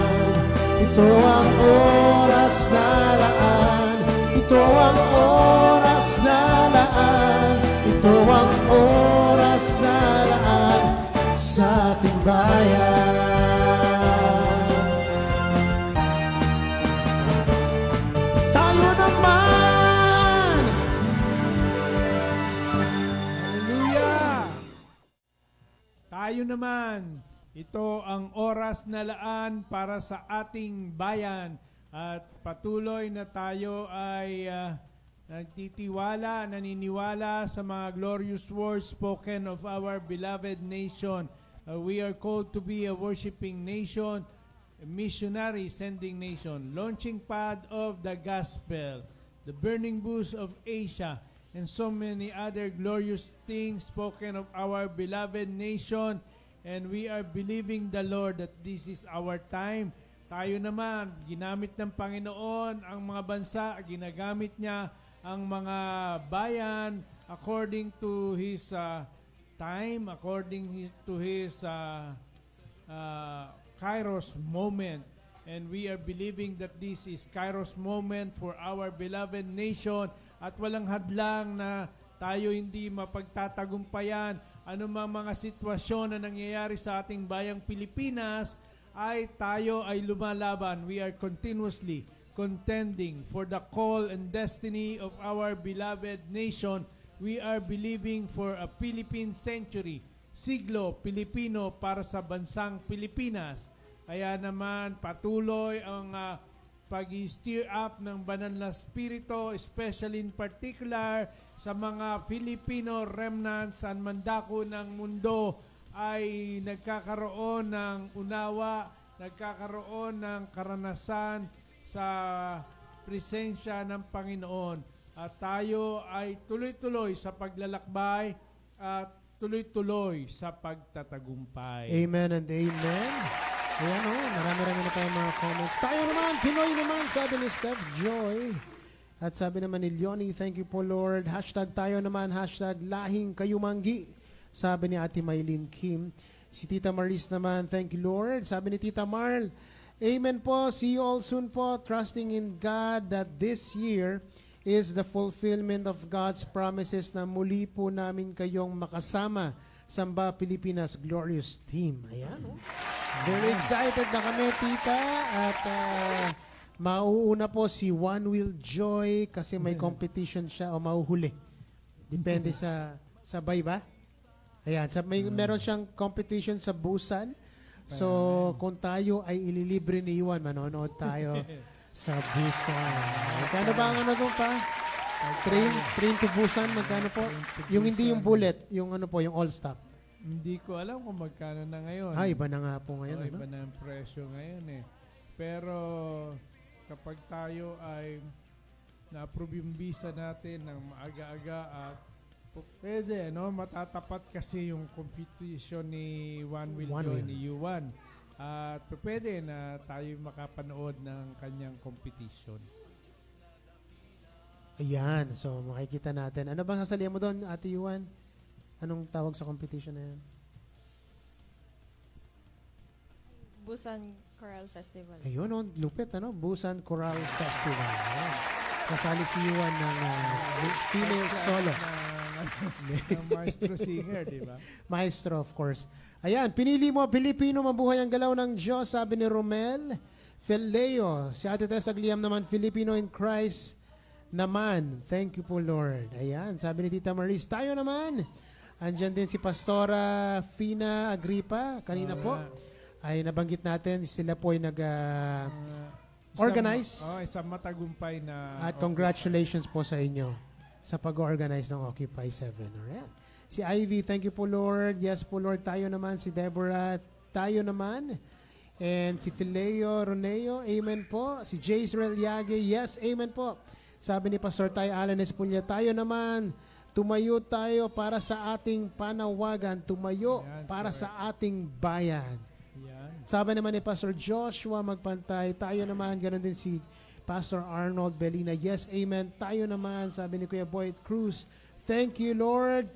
Ito ang oras na laan, ito ang oras na laan, ito ang oras na laan sa ating bayan. Tayo naman, Hallelujah! Tayo naman, ito ang oras na laan para sa ating bayan. At patuloy na tayo ay naniniwala sa mga glorious words spoken of our beloved nation. We are called to be a worshiping nation, a missionary sending nation, launching pad of the gospel, the burning bush of Asia. and so many other glorious things spoken of our beloved nation. And we are believing the Lord that this is our time. Tayo naman, ginamit ng Panginoon ang mga bansa, ginagamit niya ang mga bayan according to His time, to His Kairos moment. And we are believing that this is Kairos moment for our beloved nation at walang hadlang na tayo hindi mapagtatagumpayan. Anumang mga sitwasyon na nangyayari sa ating bayang Pilipinas, ay tayo ay lumalaban. We are continuously contending for the call and destiny of our beloved nation. We are believing for a Philippine century, siglo Pilipino para sa bansang Pilipinas. Kaya naman patuloy ang pag-steer up ng banal na spirito, especially in particular sa mga Filipino remnants sa mandako ng mundo ay nagkakaroon ng unawa, nagkakaroon ng karanasan sa presensya ng Panginoon. At tayo ay tuloy-tuloy sa paglalakbay at tuloy-tuloy sa pagtatagumpay. Amen and amen. Ayan marami-rami na tayong mga comments. Tayo naman, Pinoy naman, sabi ni Steph Joy. At sabi naman ni Leonie, thank you po Lord. Hashtag tayo naman, hashtag lahing kayumanggi. Sabi ni Ate Maylin Kim. Si Tita Maris naman, thank you Lord. Sabi ni Tita Marl, amen po, see you all soon po. Trusting in God that this year is the fulfillment of God's promises na muli po namin kayong makasama. Samba Pilipinas Glorious Team. Ayan. Very excited na kami, Tita. At mauuna po si One Will Joy kasi may competition siya o mauhuli. Depende sa sabay ba? Ayan. Meron siyang competition sa Busan. So, kung tayo ay ililibre ni Iwan, manonood tayo sa Busan. Magkano ba ang ano doon pa? Train to Busan, magkano po? Yung hindi yung bullet, yung ano po, yung all-stop. Hindi ko alam kung magkano na ngayon. Iba na nga po ngayon. Iba na ang presyo ngayon eh. Pero kapag tayo ay na-approve yung visa natin ng maaga-aga at pwede, matatapat kasi yung competition ni One Will Joy ni Yuan. At pwede na tayo makapanood ng kanyang competition. Ayan. So, makikita natin. Ano bang sasalihan mo doon, Ate Yuan? Anong tawag sa competition na yan? Busan Choral Festival. Ayun, lupit, Busan Choral Festival. Ayan. Kasali si Yuan ng female solo. Ng maestro singer, di ba? Maestro, of course. Ayan, pinili mo, Pilipino, mabuhay ang galaw ng Diyos, sabi ni Romel Feleo. Si Ate Tess Agliam naman, Filipino in Christ naman. Thank you po, Lord. Ayan, sabi ni Tita Maris, tayo naman. Andyan din si Pastora Fina Agripa. Kanina po ay nabanggit natin, sila po ay nag-organize. Isang matagumpay na... At congratulations po sa inyo sa pag-organize ng Occupy 7. Alright. Si Ivy, thank you po Lord. Yes po Lord, tayo naman. Si Deborah, tayo naman. And si Fileo Roneo, amen po. Si J. Israel Yage, yes, amen po. Sabi ni Pastor Tay Alan Espulia, tayo naman. Tumayo tayo para sa ating panawagan. Tumayo para sa ating bayan. Sabi naman ni Pastor Joshua Magpantay, tayo naman. Ganon din si Pastor Arnold Belina, yes, amen. Tayo naman. Sabi ni Kuya Boyd Cruz, thank you Lord.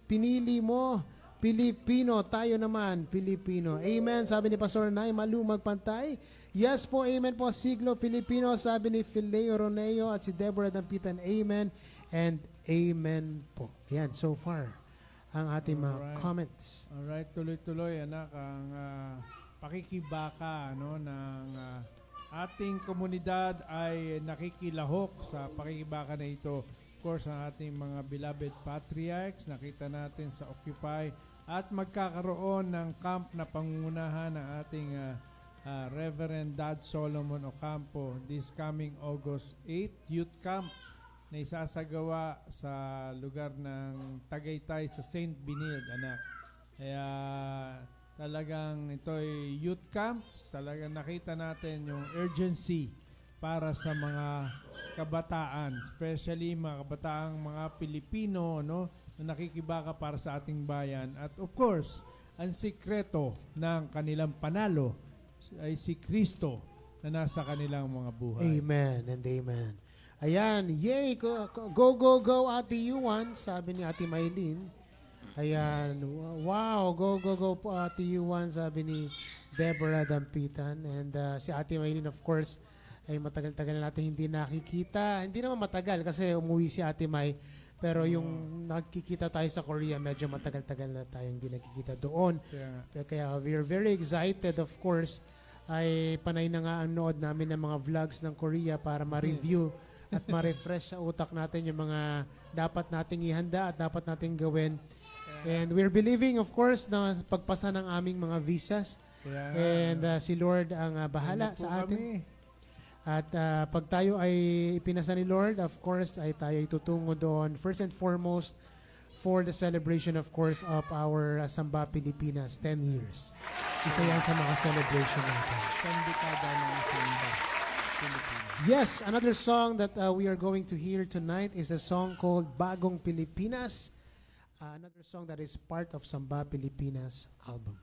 Pinili mo Pilipino. Tayo naman Pilipino. Amen. Sabi ni Pastor Nay Malu Magpantay, yes po, amen po. Siglo Pilipino. Sabi ni Fileo Roneo at si Deborah Dampitan, amen and amen po. Ayan, so far ang ating mga comments. Alright, tuloy-tuloy anak ang pakikibaka ng ating komunidad ay nakikilahok sa pakikibaka na ito. Of course, ang ating mga beloved patriarchs, nakita natin sa Occupy at magkakaroon ng camp na pangunahan ng ating Reverend Dad Solomon Ocampo this coming August 8, Youth Camp na isasagawa sa lugar ng Tagaytay sa St. Benilde, anak. Kaya talagang ito'y youth camp. Talagang nakita natin yung urgency para sa mga kabataan, especially mga kabataang mga Pilipino, no, na nakikibaka para sa ating bayan. At of course, ang sikreto ng kanilang panalo ay si Kristo na nasa kanilang mga buhay. Amen and amen. Ayan, yay! Go, Ate Yuan, sabi ni Ate Maylene. Ayan, wow, go po Ate Yuan, sabi ni Deborah Dampitan. And si Ate Maylene, of course, ay matagal-tagal na natin hindi nakikita. Hindi naman matagal kasi umuwi si Ate May. Pero yung nakikita tayo sa Korea, medyo matagal-tagal na tayo hindi nakikita doon. Kaya we're very excited, of course. Ay panay na nga ang nood namin ng mga vlogs ng Korea para ma-review at ma-refresh sa utak natin yung mga dapat nating ihanda at dapat nating gawin. And we're believing, of course, na pagpasa ng aming mga visas. And si Lord ang bahala sa atin. At pag tayo ay ipinasa ni Lord, of course, ay tayo itutungo doon. First and foremost, for the celebration, of course, of our Samba Pilipinas, 10 years. Isa yan sa mga celebration natin. Sandikada ng Samba Pilipinas. Yes, another song that we are going to hear tonight is a song called Bagong Pilipinas. Another song that is part of Samba Pilipinas album.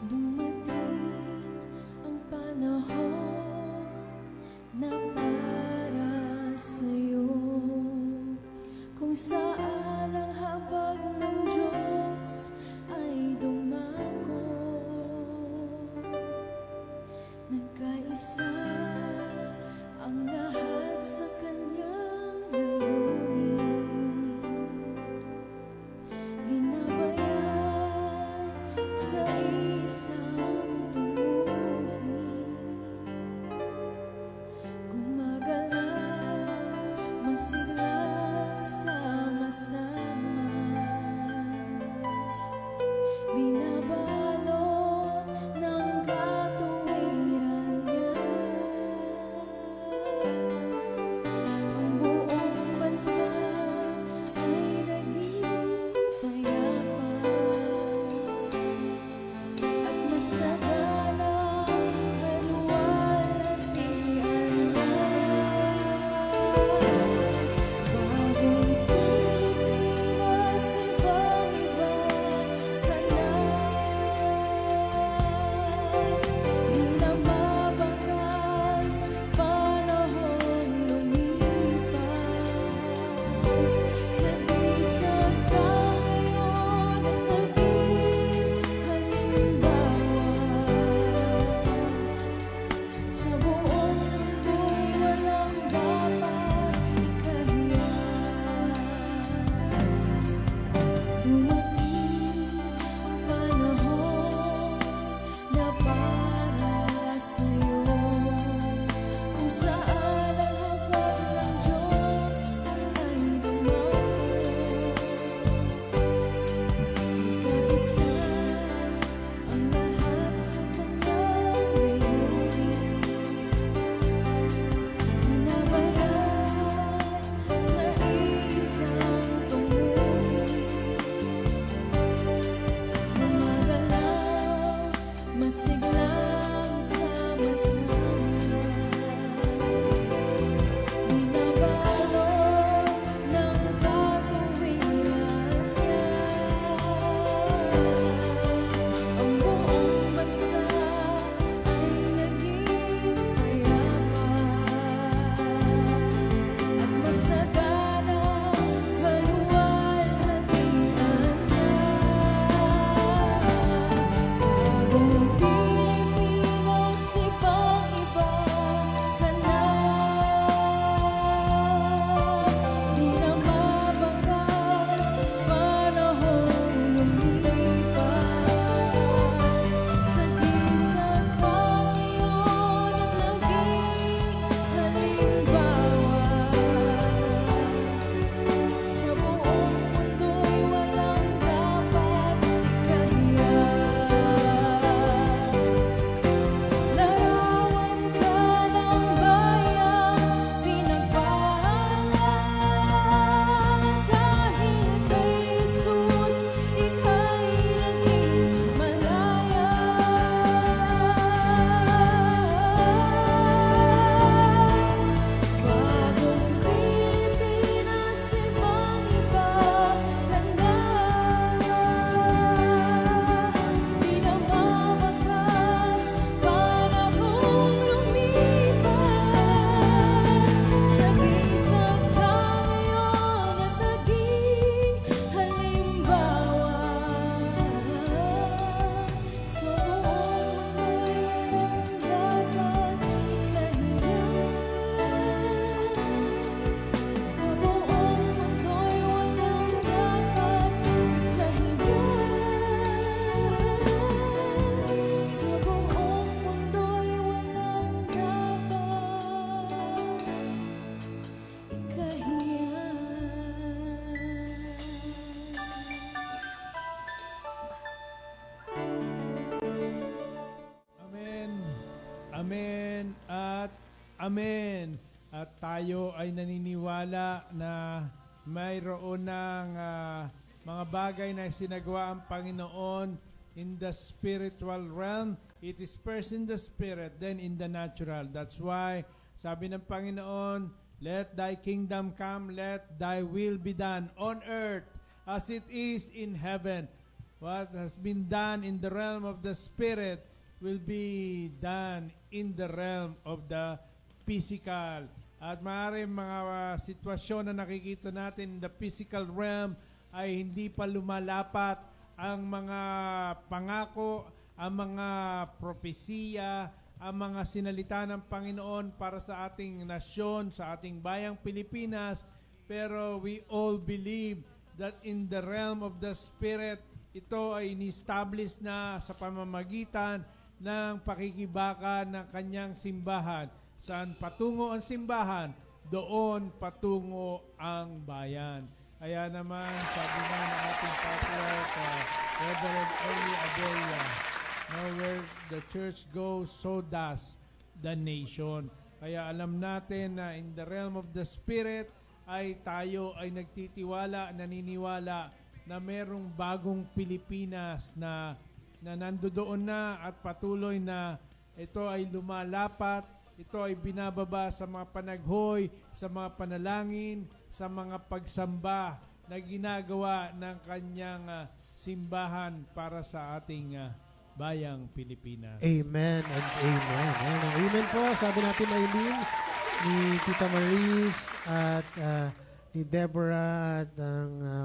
Dumating ang panahon na para sa'yo, kung saan ang habag ng Diyos ay dumako. Nagkaisa ang lahat sa Kanyang layunin, ginabayan sa isang tungkulin, gumagalaw masiglang sama-sama, binabalot ng katuwiran niya ang buong bansa ay naging payapa at masagalang kaluwalhatian na. Bagong Pilipinas, ibang-iba ka na. Di na mabakas, panahong lumipas. Sagisag ka ngayon at naging halimbawa. Sa buong mundo'y walang dapat ikahiya. Dumating ang panahon na para sa'yo, kung saan ang habag ng Diyos ay dumako. Nagkaisa ang lahat sa Kanyang layunin, ginabayan sa isang tungkulin, gumagalaw masiglang sama-sama, binabalot ng katuwiran niya Amen. At tayo ay naniniwala na mayroon ng mga bagay na sinagawa ang Panginoon in the spiritual realm. It is first in the spirit, then in the natural. That's why, sabi ng Panginoon, let thy kingdom come, let thy will be done on earth as it is in heaven. What has been done in the realm of the spirit will be done in the realm of the physical. At maaari mga sitwasyon na nakikita natin in the physical realm ay hindi pa lumalapat ang mga pangako, ang mga propesiya, ang mga sinalita ng Panginoon para sa ating nasyon, sa ating bayang Pilipinas. Pero we all believe that in the realm of the Spirit, ito ay in-establish na sa pamamagitan ng pakikibaka ng kanyang simbahan. Saan patungo ang simbahan, doon patungo ang bayan. Kaya naman, sabi nga ng ating patriarch, Reverend Eli Abella, where the church goes, so does the nation. Kaya alam natin na in the realm of the Spirit, ay tayo ay nagtitiwala, naniniwala na merong bagong Pilipinas na nandoon na at patuloy na ito ay lumalapat, ito ay binababa sa mga panaghoy, sa mga panalangin, sa mga pagsamba na ginagawa ng kanyang simbahan para sa ating bayang Pilipinas. Amen and amen. Amen po. Sabi natin Aileen, ni Tita Maris at ni Deborah at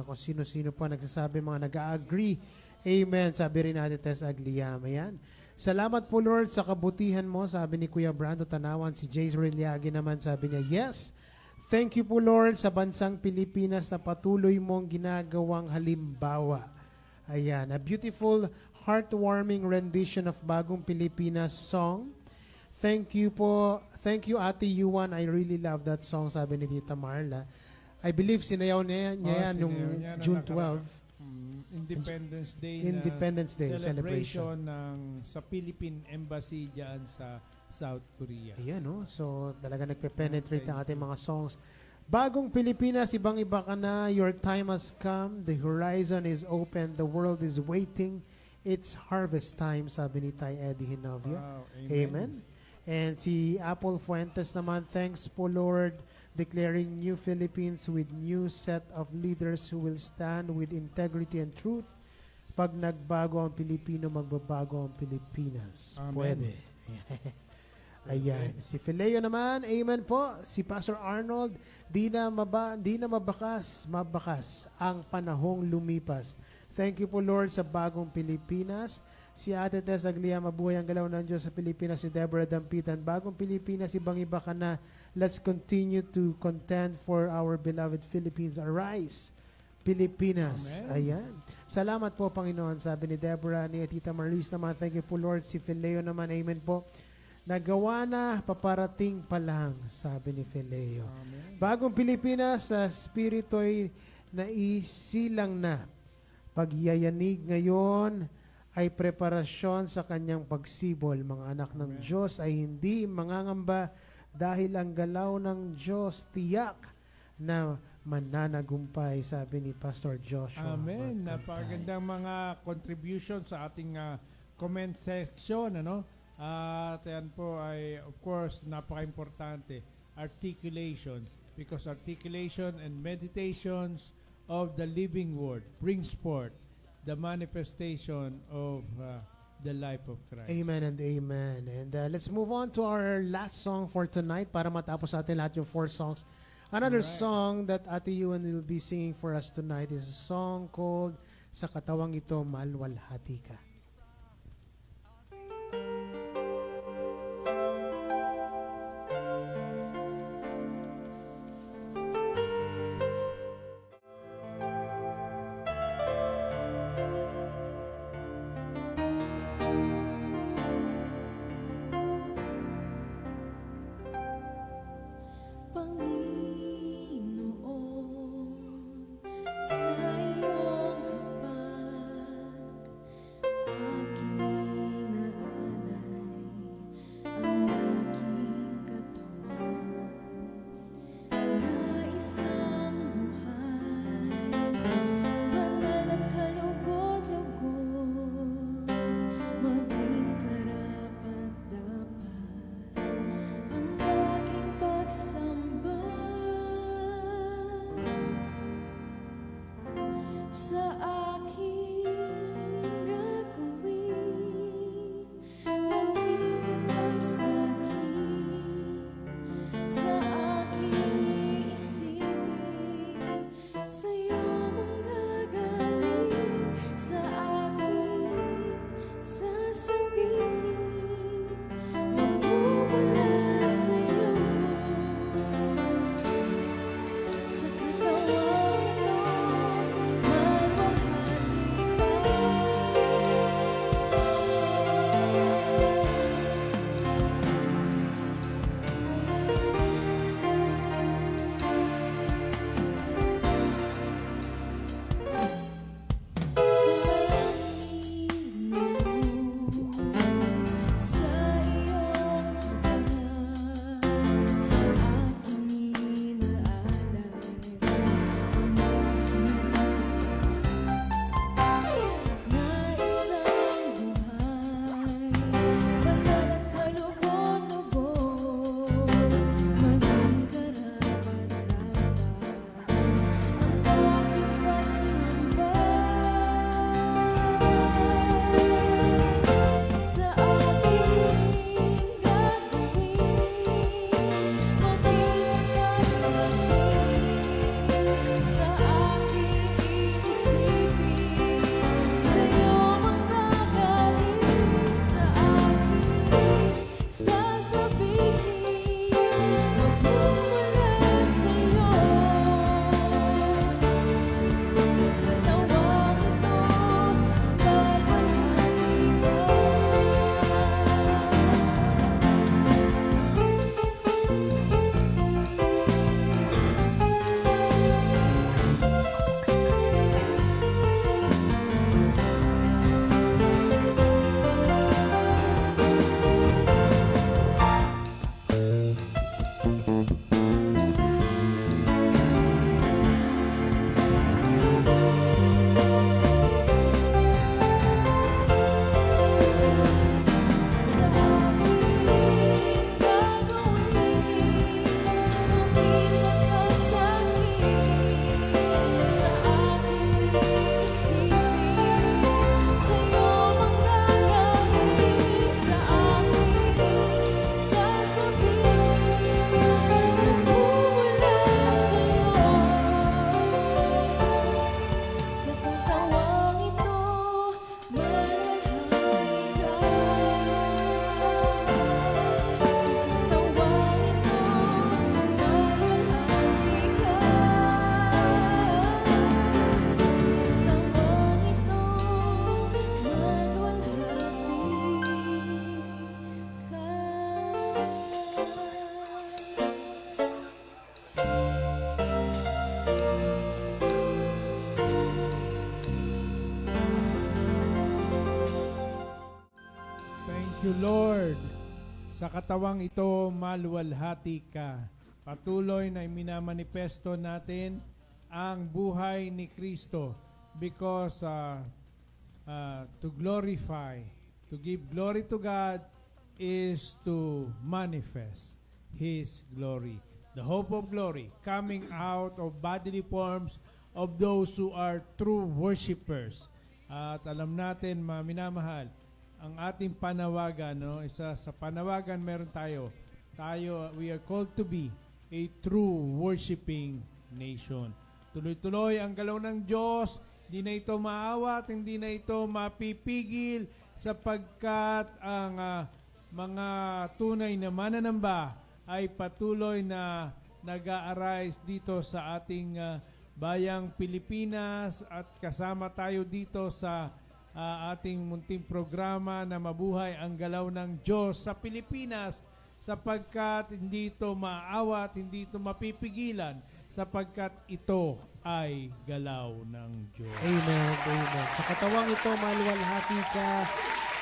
kung sino-sino pa nagsasabi, mga nag-agree. Amen. Sabi rin natin Tess Agliam. Ayan. Salamat po Lord sa kabutihan mo. Sabi ni Kuya Brando Tanawan. Si Jace Reliagi naman sabi niya, yes. Thank you po Lord sa bansang Pilipinas na patuloy mong ginagawang halimbawa. Ayan. A beautiful, heartwarming rendition of Bagong Pilipinas song. Thank you po. Thank you Ate Yuan. I really love that song, sabi ni Tita Marla. I believe sinayaw niya yan nung June 12. Independence Day celebration ng sa Philippine Embassy diyan sa South Korea. Ayan, no? So talaga nagpe-penetrate ang ating mga songs. Bagong Pilipinas, ibang-iba ka na. Your time has come. The horizon is open. The world is waiting. It's harvest time, sabi ni Tay Eddie Hinovia. Wow, Amen. And si Apple Fuentes naman, thanks po Lord, declaring new Philippines with new set of leaders who will stand with integrity and truth. Pag nagbago ang Pilipino, magbabago ang Pilipinas. Amen. Pwede. Ayan. Si Fileo naman, amen po. Si Pastor Arnold, di na mabakas ang panahong lumipas. Thank you po Lord sa bagong Pilipinas. Si Ate Tess Aglia, mabuhay ang galaw ng Diyos sa Pilipinas. Si Deborah Dampitan, bagong Pilipinas, ibang-iba ka na. Let's continue to contend for our beloved Philippines. Arise, Pilipinas. Amen. Ayan. Salamat po, Panginoon. Sabi ni Deborah, ni Tita Marlis naman, thank you po, Lord. Si Fileo naman, amen po. Nagawa na, paparating pa lang, sabi ni Fileo. Amen. Bagong Pilipinas, sa spirito'y naisilang na. Pagyayanig ngayon ay preparasyon sa kanyang pagsibol. Mga anak ng Diyos ay hindi mangangamba dahil ang galaw ng Diyos tiyak na mananagumpay, sabi ni Pastor Joshua. Amen. Magpantay. Napakagandang mga contribution sa ating comment section. At yan po ay, of course, napaka-importante. Articulation. Because articulation and meditations of the living word brings forth the manifestation of the life of Christ. Amen and amen. And let's move on to our last song for tonight para matapos natin lahat yung 4 songs. Another Alright. song that Ate Yuan will be singing for us tonight is a song called Sa Katawang Ito, Malwalhati Ka. Panginoon, sa iyong habag aking gagawin, makita ka sa'kin, sa aking iisipin, sa'yo manggagaling, sa aking sasabihin, magmumula sa'yo. Sa katawan ito, maluwalhati sa iyong kabayan, aking inaalay ang na isang buhay, banal at kalugod-lugod, maging karapat-dapat ang aking pagsamba. Sa aking gagawin, makita ka sa'kin, sa aking iisipin, sa'yo manggagaling, sa aking sasabihin, magmumula sa'yo. Sa katawang ito, maluwalhati ka. Sa aking gagawin, makita ka sa'kin, sa aking iisipin, sa'yo manggagaling, sa aking sasabihin, magmumula sa'yo. Sa katawang ito, maluwalhati ka. Sa katawang ito, maluwalhati ka. Sa katawang ito, Thank you, Lord. Sa katawang ito, maluwalhati ka. Patuloy na minamanifesto natin ang buhay ni Kristo because to glorify, to give glory to God is to manifest His glory. The hope of glory coming out of bodily forms of those who are true worshipers. At alam natin, minamahal, ang ating panawagan, no? Isa sa panawagan meron tayo, we are called to be a true worshiping nation. Tuloy-tuloy ang galaw ng Diyos, hindi na ito maawat, hindi na ito mapipigil, sapagkat ang mga tunay na mananamba ay patuloy na nag-a-arise dito sa ating bayang Pilipinas, at kasama tayo dito sa ating munting programa na Mabuhay ang Galaw ng Diyos sa Pilipinas, sapagkat hindi ito maaawat, hindi ito mapipigilan, sapagkat ito ay galaw ng Diyos. Amen, amen. Sa katawang ito, maluwalhati ka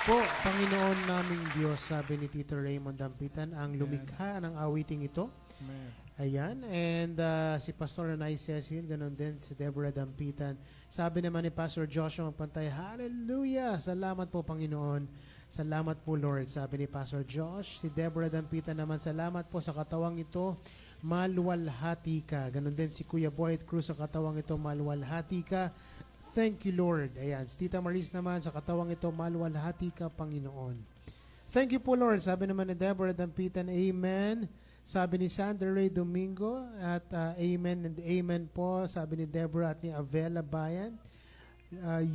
po, Panginoon naming Diyos, sabi ni Tito Raymond Dampitan, ang lumikha ng awiting ito. Amen. Ayan, and si Pastor Nanay Cecil, ganun din si Deborah Dampitan. Sabi naman ni Pastor Joshua Pantay, Hallelujah! Salamat po, Panginoon. Salamat po, Lord. Sabi ni Pastor Josh. Si Deborah Dampitan naman, salamat po sa katawang ito, maluwalhati ka. Ganun din si Kuya Boyd Cruz, sa katawang ito, maluwalhati ka. Thank you, Lord. Ayan, si Tita Maris naman, sa katawang ito, maluwalhati ka, Panginoon. Thank you po, Lord. Sabi naman ni Deborah Dampitan, Amen. Sabi ni Sandra Ray Domingo, at Amen and Amen po. Sabi ni Deborah at ni Avela Bayan.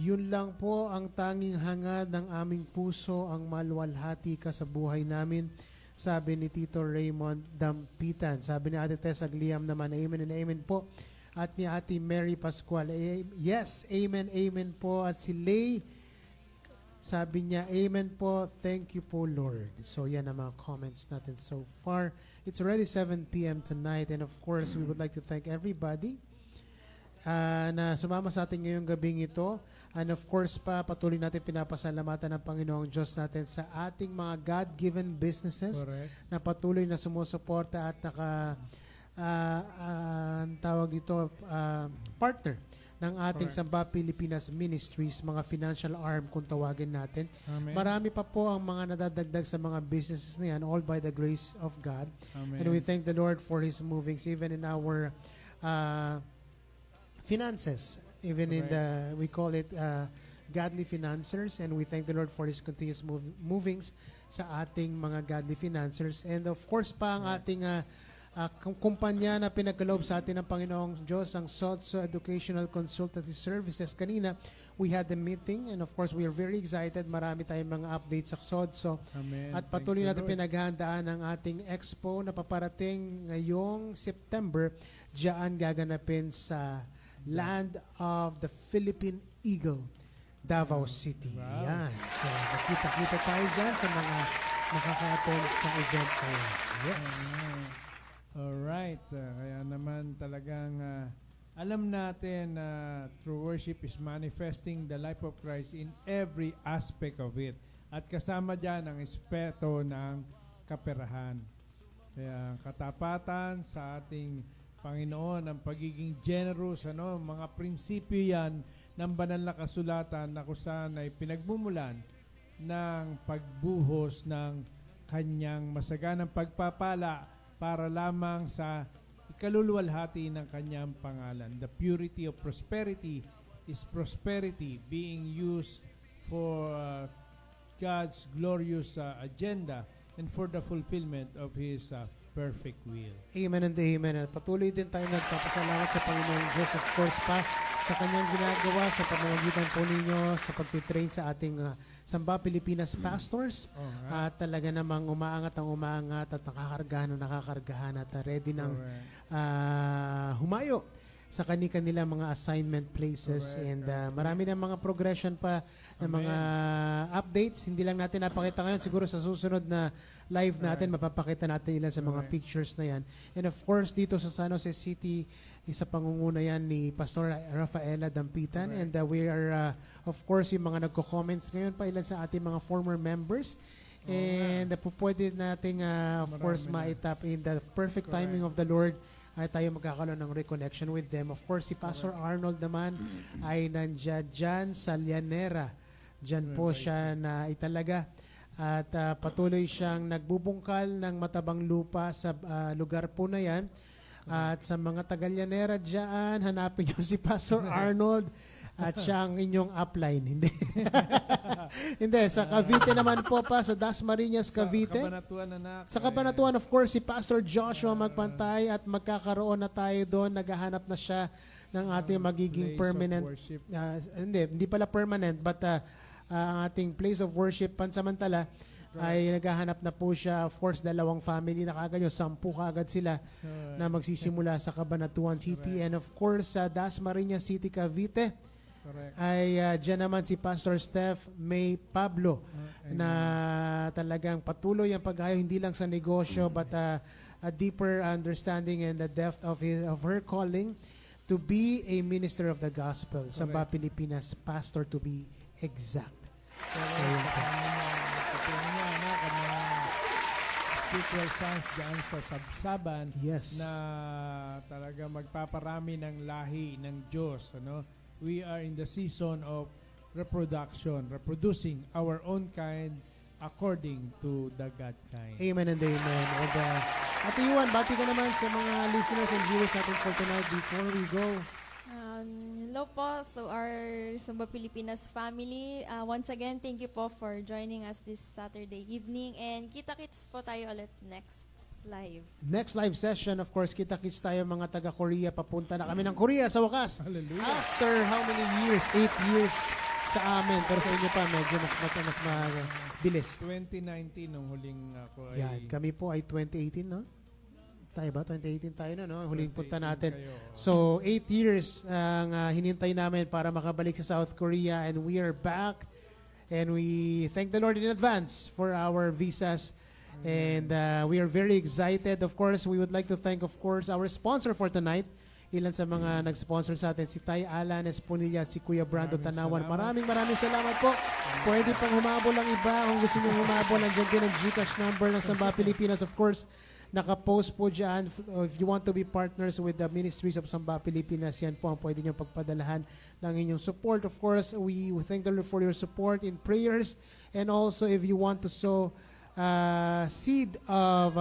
Yun lang po ang tanging hangad ng aming puso, ang maluwalhati ka sa buhay namin. Sabi ni Tito Raymond Dampitan. Sabi ni Ate Tessa Gliam naman, Amen and Amen po. At ni Ate Mary Pascual, yes, Amen, Amen po. At si Lay, sabi niya, Amen po, thank you po, Lord. So yan ang mga comments natin so far. It's already 7 p.m. tonight, and of course, we would like to thank everybody na sumama sa atin ngayong gabing ito. And of course patuloy natin pinapasalamatan ng Panginoong Diyos natin sa ating mga God-given businesses. Correct. Na patuloy na sumusuporta at tawag dito, partner ng ating Correct. Samba Pilipinas Ministries, mga financial arm kung tawagin natin. Amen. Marami pa po ang mga nadadagdag sa mga businesses na yan, all by the grace of God. Amen. And we thank the Lord for His movings, even in our finances, even in we call it godly financiers, and we thank the Lord for His continuous movings sa ating mga godly financiers. And of course pa ang ating kumpanya na pinagkaloob sa atin ng Panginoong Diyos, ang SOTSO Educational Consultancy Services. Kanina, we had the meeting, and of course, we are very excited. Marami tayong mga updates sa SOTSO. Amen. At patuloy Thank you, natin Lord. pinaghahandaan ang ating expo na paparating ngayong September. Diyan gaganapin sa Land of the Philippine Eagle, Davao City. Wow. Yan. So, nakita-kita tayo dyan sa mga nakaka-attend sa event na yan. Yes. Alright. Kaya naman talagang alam natin na true worship is manifesting the life of Christ in every aspect of it. At kasama dyan ang espeto ng kaperahan. Kaya katapatan sa ating Panginoon, ang pagiging generous, mga prinsipyo yan ng banal na kasulatan na kung saan ay pinagmumulan ng pagbuhos ng kanyang masaganang pagpapala para lamang sa ikaluluwalhati ng kanyang pangalan. The purity of prosperity is prosperity being used for God's glorious agenda and for the fulfillment of His perfect will. Amen and amen. At patuloy din tayo nagpapasalamat sa Panginoong Diyos, of course pa, sa kanyang ginagawa sa pamamagitan po ninyo sa pagtitrain sa ating Samba Pilipinas pastors. At talaga namang umaangat at nakakargahan at ready ng humayo sa kanilang mga assignment places. Correct. And marami na mga progression pa na mga updates. Hindi lang natin napakita ngayon. Siguro sa susunod na live natin, mapapakita natin ilan sa mga pictures na yan. And of course, dito sa San Jose City, isa pangunguna yan ni Pastor Rafaela Dampitan. And we are, of course, yung mga nagko-comments ngayon pa ilan sa ating mga former members. And pwede nating, of course, maitap in the perfect timing of the Lord ay tayo magkakaroon ng reconnection with them. Of course, si Pastor Arnold naman ay nandiyan dyan sa Llanera. Diyan po siya na italaga. At patuloy siyang nagbubungkal ng matabang lupa sa lugar po na yan. At sa mga taga-Llanera dyan, hanapin niyo si Pastor Arnold at siya ang inyong upline. Hindi. Hindi. Sa Cavite naman po pa, sa Dasmariñas, Cavite. Sa Kabanatuan, anak. Sa Kabanatuan, of course, si Pastor Joshua Magpantay at magkakaroon na tayo doon. Naghahanap na siya ng ating magiging Place of permanent. worship. Hindi pala permanent, but ang ating place of worship pansamantala ay naghahanap na po siya. Of course, 2 family na kagad yun. 10 kaagad sila na magsisimula sa Cabanatuan City. And of course, sa Dasmariñas City, Cavite, Correct. ay dyan naman si Pastor Steph May Pablo na talagang patuloy ang paghayo hindi lang sa negosyo but a deeper understanding and the depth of her calling to be a minister of the gospel. Samba Pilipinas pastor to be exact. Spiritual sons dyan sa Sabsaban Yes. na talaga magpaparami ng lahi ng Diyos. We are in the season of reproducing our own kind according to the God kind. Amen and amen. And Ate Yuan, bati ka naman sa mga listeners and viewers natin for tonight before we go. Hello po to our Samba Pilipinas family. Once again, thank you po for joining us this Saturday evening. And kita-kits po tayo ulit next live. Next live session, of course, kita-kits tayo mga taga-Korea. Papunta na kami ng Korea sa wakas. Hallelujah. After how many years? 8 years sa amin. Pero sa inyo pa, medyo mas bilis. 2019 nung huling ako ay... Yan, kami po ay 2018, no? Tayo ba? 2018 tayo na, no? Huling punta 2018 natin. kayo. So, 8 years ang hinintay namin para makabalik sa South Korea, and we are back. And we thank the Lord in advance for our visas. And we are very excited. Of course, we would like to thank, of course, our sponsor for tonight. Ilan sa mga nag-sponsor sa atin, si Tay Alan Esponilla, si Kuya Brando Tanawan. Maraming salamat po. Pwede pang humabol ang iba. Kung gusto nyo humabol, nandiyan din ang GCash number ng Samba Pilipinas. Of course, nakapost po dyan. If you want to be partners with the Ministries of Samba Pilipinas, yan po ang pwede nyo pagpadalahan ng inyong support. Of course, we thank the Lord for your support in prayers. And also, if you want to sow seed of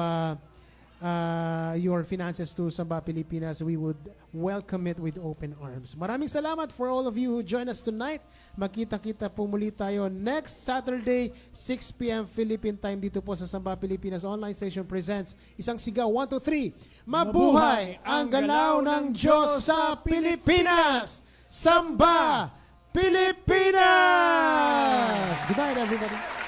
your finances to Samba Pilipinas, we would welcome it with open arms. Maraming salamat for all of you who join us tonight. Magkita-kita po muli tayo next Saturday, 6 p.m. Philippine time dito po sa Samba Pilipinas Online Station presents Isang Sigaw, 1, 2, 3. Mabuhay ang galaw ng Diyos sa Pilipinas! Samba Pilipinas! Good night, everybody.